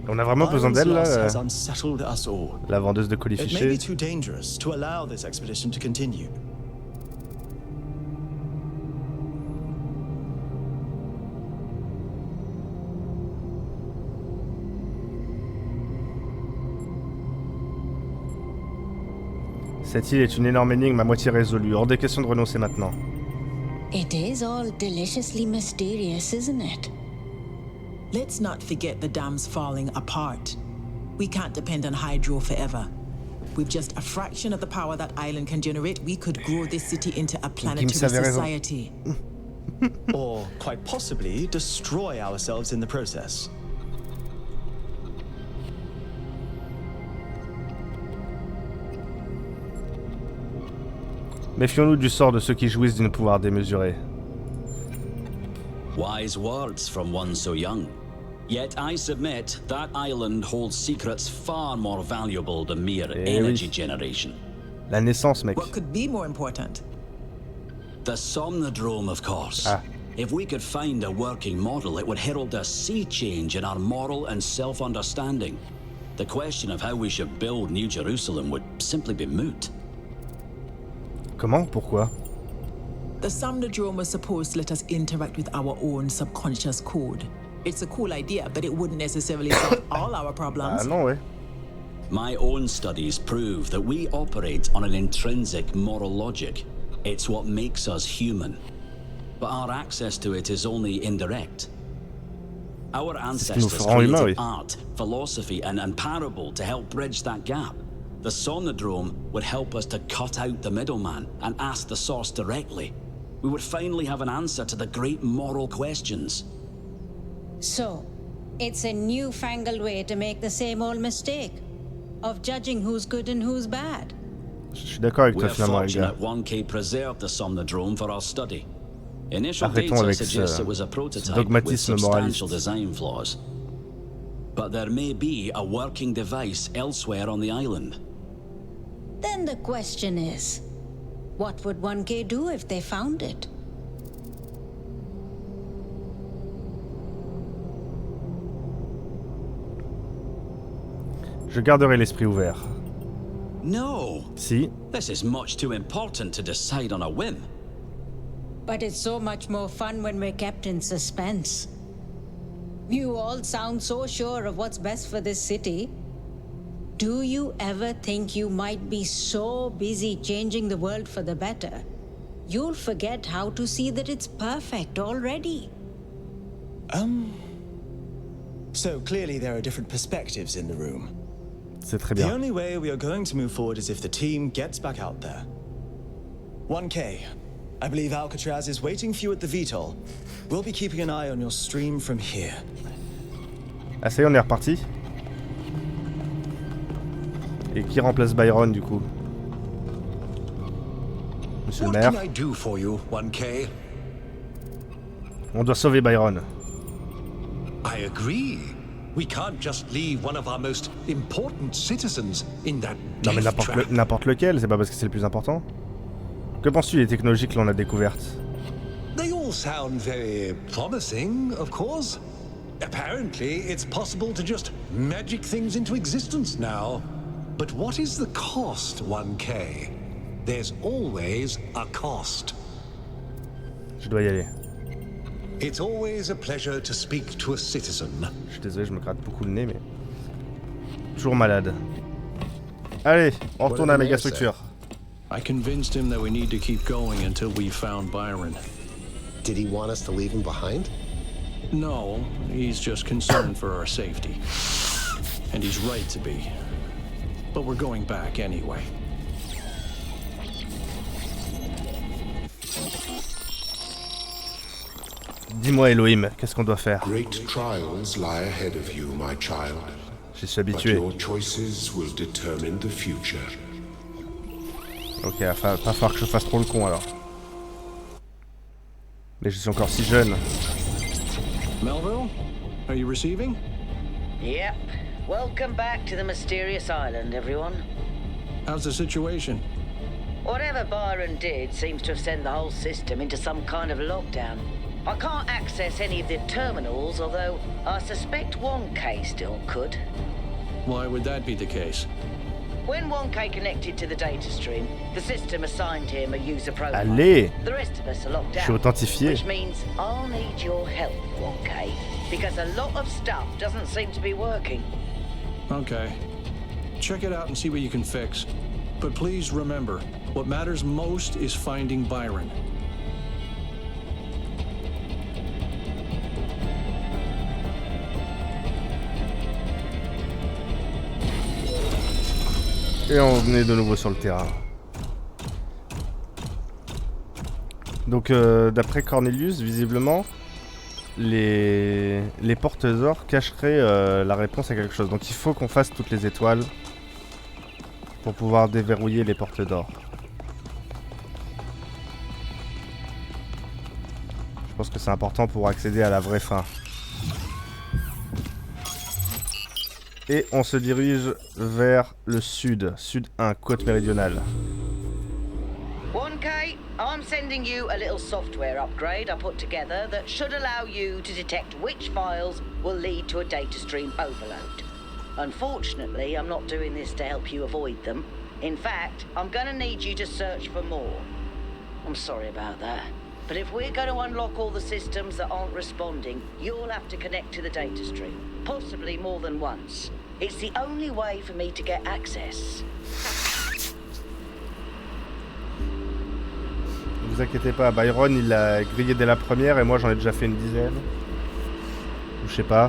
On a vraiment besoin d'elle là, has unsettled us all. la vendeuse de It may colifichets. be too dangerous to allow this expedition to continue. Cette île est une énorme énigme à moitié résolue. Hors des questions de renoncer maintenant. It is all deliciously mysterious, isn't it? Let's not forget the dam's falling apart. We can't depend on hydro forever. With just a fraction of the power that island can generate, we could grow this city into a planetary society. Or, quite possibly, destroy ourselves in the process. Méfions-nous du sort de ceux qui jouissent d'un pouvoir démesuré. Wise words from one so young. Yet I submit that island holds secrets far more valuable than mere energy generation. La naissance, mec. What could be more important? The Somnodrome, of course. If we could find a working model, it would herald a sea change in our moral and self-understanding. The question of how we should build New Jerusalem would simply be moot. Comment? Pourquoi? The Somnodrome was supposed to let us interact with our own subconscious code. It's a cool idea, but it wouldn't necessarily solve all our problems. Ah non, ouais. My own studies prove that we operate on an intrinsic moral logic. It's what makes us human. But our access to it is only indirect. Our ancestors created art, philosophy, and parable to help bridge that gap. The Somnodrome would help us to cut out the middleman and ask the source directly. We would finally have an answer to the great moral questions. So, it's a newfangled way to make the same old mistake of judging who's good and who's bad. Je suis d'accord avec toi We're finalement, les gars. fortunate 1K preserved the Somnodrome for our study. Initial Arrêtons data avec suggests it was a prototype with dogmatisme substantial moraliste. design flaws. But there may be a working device elsewhere on the island. Then the question is, what would 1K do if they found it? Je garderai l'esprit ouvert. No. Si. This is much too important to decide on a whim. But it's so much more fun when we're kept in suspense. You all sound so sure of what's best for this city. Do you ever think you might be so busy changing the world for the better, you'll forget how to see that it's perfect already? So clearly there are different perspectives in the room. C'est très The bien. only way we are going to move forward is if the team gets back out there. 1K, I believe Alcatraz is waiting for you at the VTOL. We'll be keeping an eye on your stream from here. Ah ça y est, on est reparti. Et qui remplace Byron du coup? Monsieur le maire. What can I do for you, 1K? On doit sauver Byron. I agree. We can't just leave one of our most important citizens in that Non mais death trap. n'importe lequel, c'est pas parce que c'est le plus important. Que penses-tu des technologies que l'on a découvertes? They all sound very promising, of course. Apparently, it's possible to just magic things into existence now. But what is the cost, 1K? There's always a cost. Je dois y aller. It's always a pleasure to speak to a citizen. Je suis désolé, je me gratte beaucoup le nez, mais... Toujours malade. Allez, on retourne à Megastructure. I convinced him that we need to keep going until we found Byron. Did he want us to leave him behind? No, he's just concerned for our safety. And he's right to be. But we're going back anyway. Dis-moi Elohim, qu'est-ce qu'on doit faire? Great trials lie ahead of you, my child. J'y suis But habitué. your choices will determine the future. Ok, va pas falloir que je fasse trop le con alors. Mais je suis encore si jeune. Melville, are you receiving? Yep. Welcome back to the mysterious island, everyone. How's the situation? Whatever Byron did seems to have sent the whole system into some kind of lockdown. I can't access any of the terminals, although I suspect 1K still could. Why would that be the case? When 1K connected to the data stream, the system assigned him a user profile. Allez! The rest of us are locked Je suis out, authentifié. which means I'll need your help, 1K, because a lot of stuff doesn't seem to be working. Okay. Check it out and see what you can fix. But please remember, what matters most is finding Byron. Et on est de nouveau sur le terrain. Donc d'après Cornelius, visiblement, les portes d'or cacheraient la réponse à quelque chose. Donc il faut qu'on fasse toutes les étoiles pour pouvoir déverrouiller les portes d'or. Je pense que c'est important pour accéder à la vraie fin. Et on se dirige vers le sud. Sud 1, côte méridionale. 1K, I'm sending you a little software upgrade I put together that should allow you to detect which files will lead to a data stream overload. Unfortunately, I'm not doing this to help you avoid them. In fact, I'm gonna need you to search for more. I'm sorry about that. But if we're going to unlock all the systems that aren't responding, you'll have to connect to the data stream. Possibly more than once. It's the only way for me to get access. Ne vous inquiétez pas, Byron il l'a grillé dès la première et moi j'en ai déjà fait une dizaine. Ou je sais pas.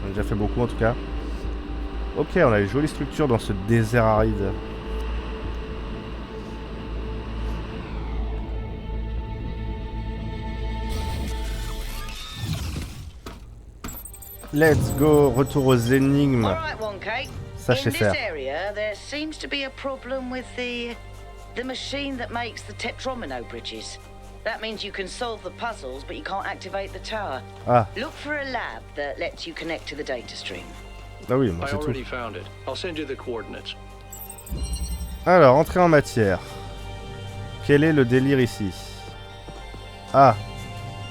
J'en ai déjà fait beaucoup en tout cas. Ok, on a les jolies structures dans ce désert aride. Let's go, retour aux énigmes. Alright, 1K. Sachez In this faire. area, there seems to be a problem with the machine that makes the tetromino bridges. That means you can solve the puzzles, but you can't activate the tower. Ah. Look for a lab that lets you connect to the data stream. Ah oui, moi I c'est tout. already found it. I'll send you the coordinates. Alors, entrée en matière. Quel est le délire ici? Ah,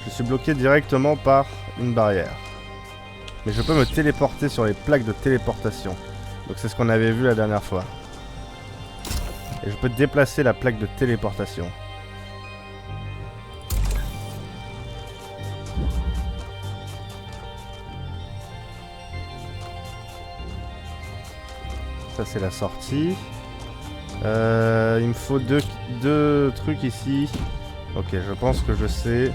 je suis bloqué directement par une barrière. Mais je peux me téléporter sur les plaques de téléportation. Donc c'est ce qu'on avait vu la dernière fois. Et je peux déplacer la plaque de téléportation. Ça c'est la sortie. Il me faut deux trucs ici. Ok, je pense que je sais.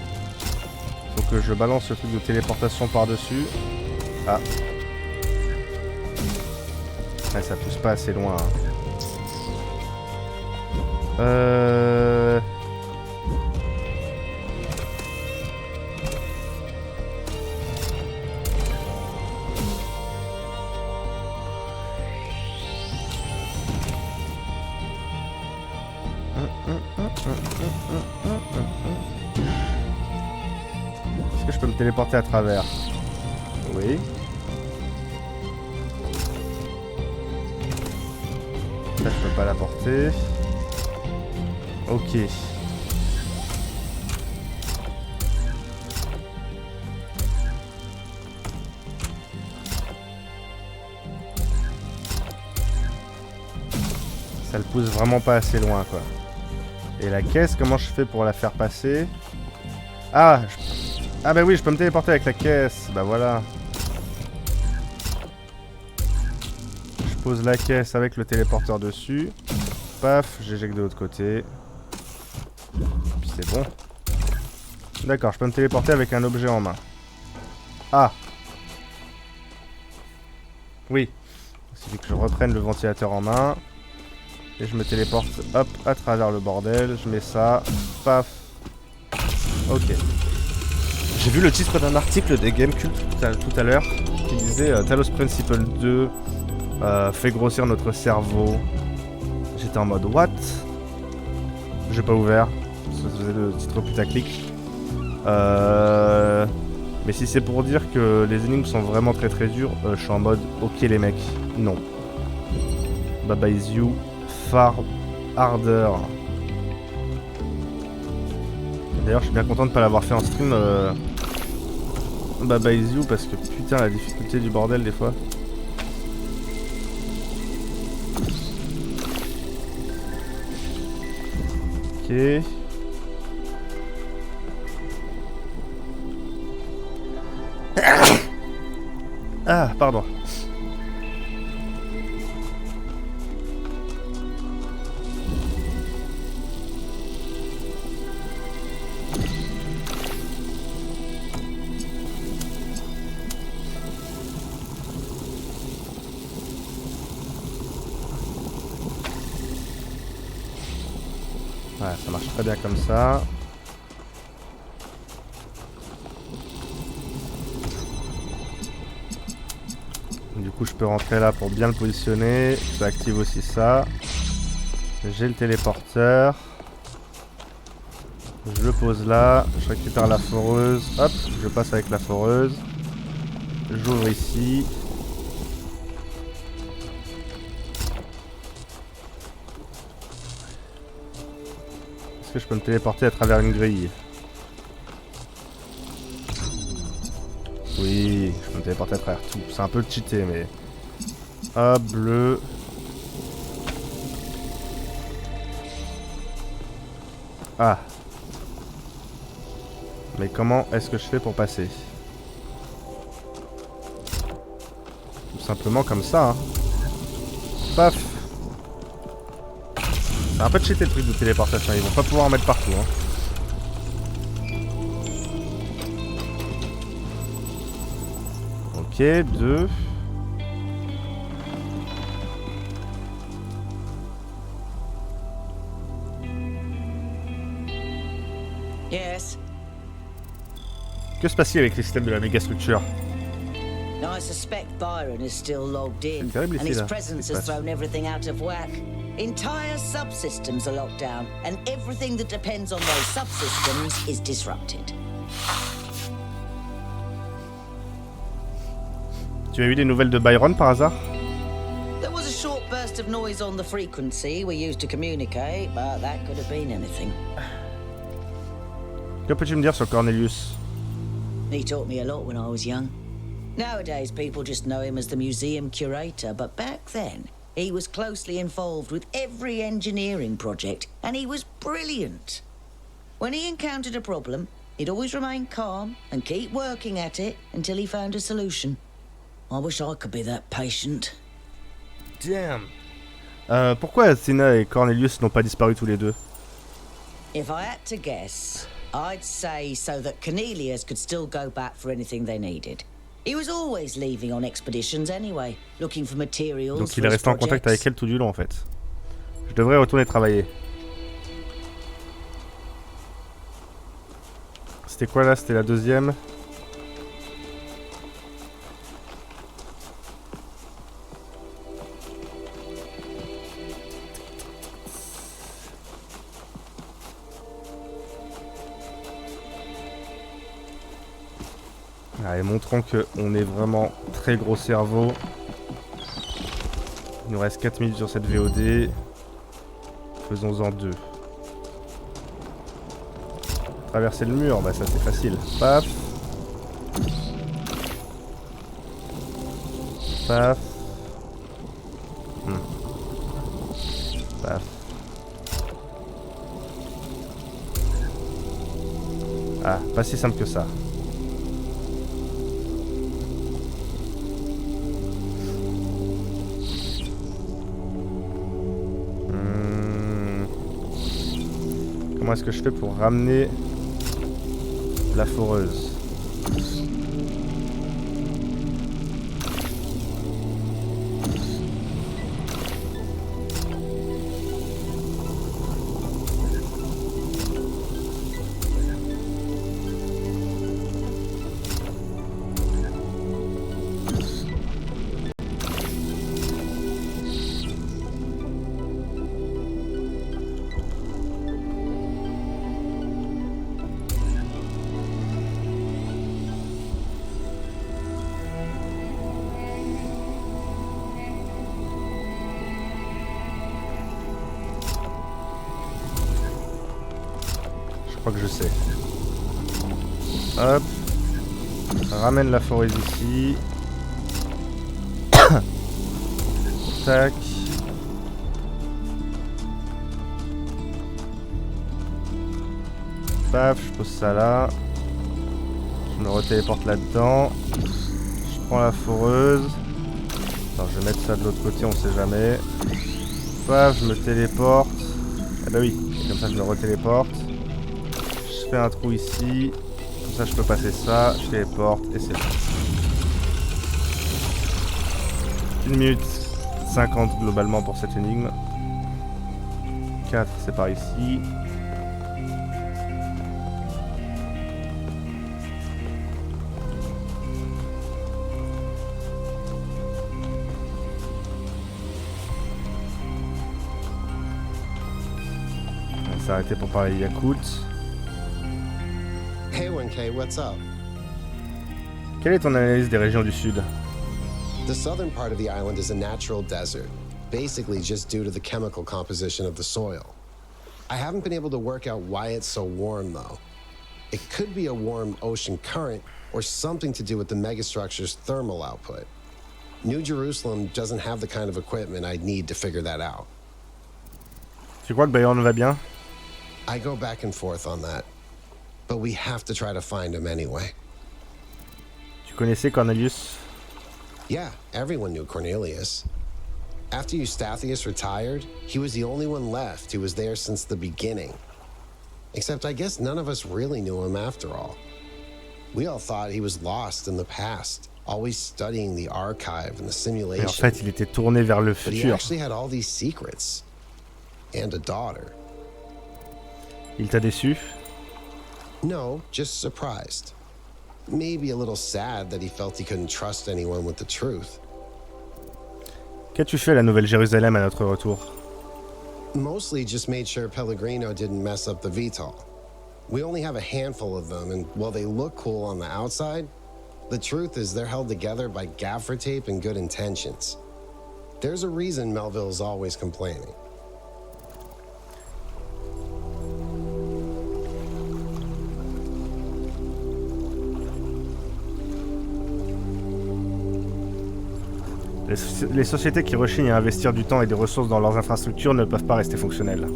Faut que je balance le truc de téléportation par-dessus. Ah. Ouais, ça pousse pas assez loin. Est-ce que je peux me téléporter à travers? Oui. Ça, je peux pas la porter. Ok. Ça le pousse vraiment pas assez loin, quoi. Et la caisse, comment je fais pour la faire passer? Ah, ah bah oui, je peux me téléporter avec la caisse. Bah voilà. Je pose la caisse avec le téléporteur dessus. Paf, j'éjecte de l'autre côté. Puis c'est bon. D'accord, je peux me téléporter avec un objet en main. Ah. Oui. Il suffit que je reprenne le ventilateur en main. Et je me téléporte, hop, à travers le bordel. Je mets ça, paf. Ok. J'ai vu le titre d'un article des Gamecult tout à l'heure qui disait Talos Principle 2 fait grossir notre cerveau. J'étais en mode what? J'ai pas ouvert. Ça faisait le titre putaclic. Mais si c'est pour dire que les énigmes sont vraiment très très dures, je suis en mode ok les mecs, non. Bye bye you. Far harder. D'ailleurs, je suis bien content de ne pas l'avoir fait en stream. Bye bye you, parce que putain, la difficulté du bordel des fois. Ok. Ah, pardon. Voilà, ça marche très bien comme ça. Du coup, je peux rentrer là pour bien le positionner. Ça active aussi ça. J'ai le téléporteur. Je le pose là. Je récupère la foreuse. Hop, je passe avec la foreuse. J'ouvre ici. Est-ce que je peux me téléporter à travers une grille? Oui, je peux me téléporter à travers tout. C'est un peu cheaté, mais... Hop, bleu. Ah. Mais comment est-ce que je fais pour passer? Tout simplement comme ça, hein. Paf. C'est un peu cheaté le truc de téléportation. Ils vont pas pouvoir en mettre partout, hein. Ok, 2. Yes. Que se passe-t-il avec les systèmes de la Megastructure? I suspect Byron is still logged in, terrible and ici, his là. presence Qu'est-ce qui has se passe? thrown everything out of whack. Entire subsystems are locked down, and everything that depends on those subsystems is disrupted. Tu as eu des nouvelles de Byron par hasard? There was a short burst of noise on the frequency we used to communicate, but that could have been anything. Que peux-tu me dire sur Cornelius? He taught me a lot when I was young. Nowadays, people just know him as the museum curator, but back then, he was closely involved with every engineering project, and he was brilliant. When he encountered a problem, he'd always remain calm and keep working at it until he found a solution. I wish I could be that patient. Damn. Pourquoi Athéna et Cornelius n'ont pas disparu tous les deux? If I had to guess, I'd say so that Cornelius could still go back for anything they needed. He was always leaving on expeditions anyway, looking for materials. Donc il est resté en contact avec elle tout du long en fait. Je devrais retourner travailler. C'était quoi là? C'était la deuxième. Allez, montrons qu'on est vraiment très gros cerveau. Il nous reste 4 minutes sur cette VOD. Faisons-en 2. Traverser le mur, bah ça c'est facile. Paf. Paf. Paf. Ah, pas si simple que ça. Comment est-ce que je fais pour ramener la foreuse? Je crois que je sais. Hop. Ramène la forêt ici. Tac. Paf, je pose ça là. Je me retéléporte là-dedans. Je prends la foreuse. Alors je vais mettre ça de l'autre côté, on sait jamais. Paf, je me téléporte. Ah bah oui, comme ça je me retéléporte. Je fais un trou ici. Comme ça je peux passer ça. Je téléporte et c'est bon. 1 minute 50 globalement pour cette énigme. 4 c'est par ici. On va s'arrêter pour parler Yakout. Hey 1K, what's up? Quelle est ton analyse des régions du sud? The southern part of the island is a natural desert, basically just due to the chemical composition of the soil. I haven't been able to work out why it's so warm though. It could be a warm ocean current or something to do with the megastructure's thermal output. New Jerusalem doesn't have the kind of equipment I'd need to figure that out. Tu crois que Byron va bien? I go back and forth on that, but we have to try to find him anyway. Tu connaissais Cornelius? Yeah, everyone knew Cornelius. After Eustathius retired, he was the only one left who was there since the beginning. Except I guess none of us really knew him after all. We all thought he was lost in the past, always studying the archive and the simulation. Mais en fait, il était tourné vers le But he futur. actually had all these secrets. And a daughter. Il t'a déçu? No, just surprised. Maybe a little sad that he felt he couldn't trust anyone with the truth. Qu'as-tu fait à la Nouvelle-Jérusalem à notre retour? Mostly just made sure Pellegrino didn't mess up the VTOL. We only have a handful of them, and while they look cool on the outside, the truth is they're held together by gaffer tape and good intentions. There's a reason Melville's always complaining. Les sociétés qui rechignent à investir du temps et des ressources dans leurs infrastructures ne peuvent pas rester fonctionnelles.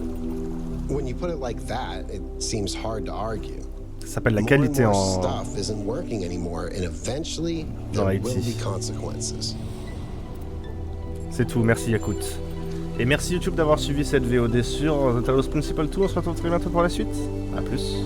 When you put it like that, it seems hard to argue. Ça s'appelle la qualité More and en... more stuff isn't working anymore, and eventually there will be consequences. C'est tout, merci Yakut. Et merci YouTube d'avoir suivi cette VOD sur The Talos Principle 2. On se retrouve très bientôt pour la suite. A plus.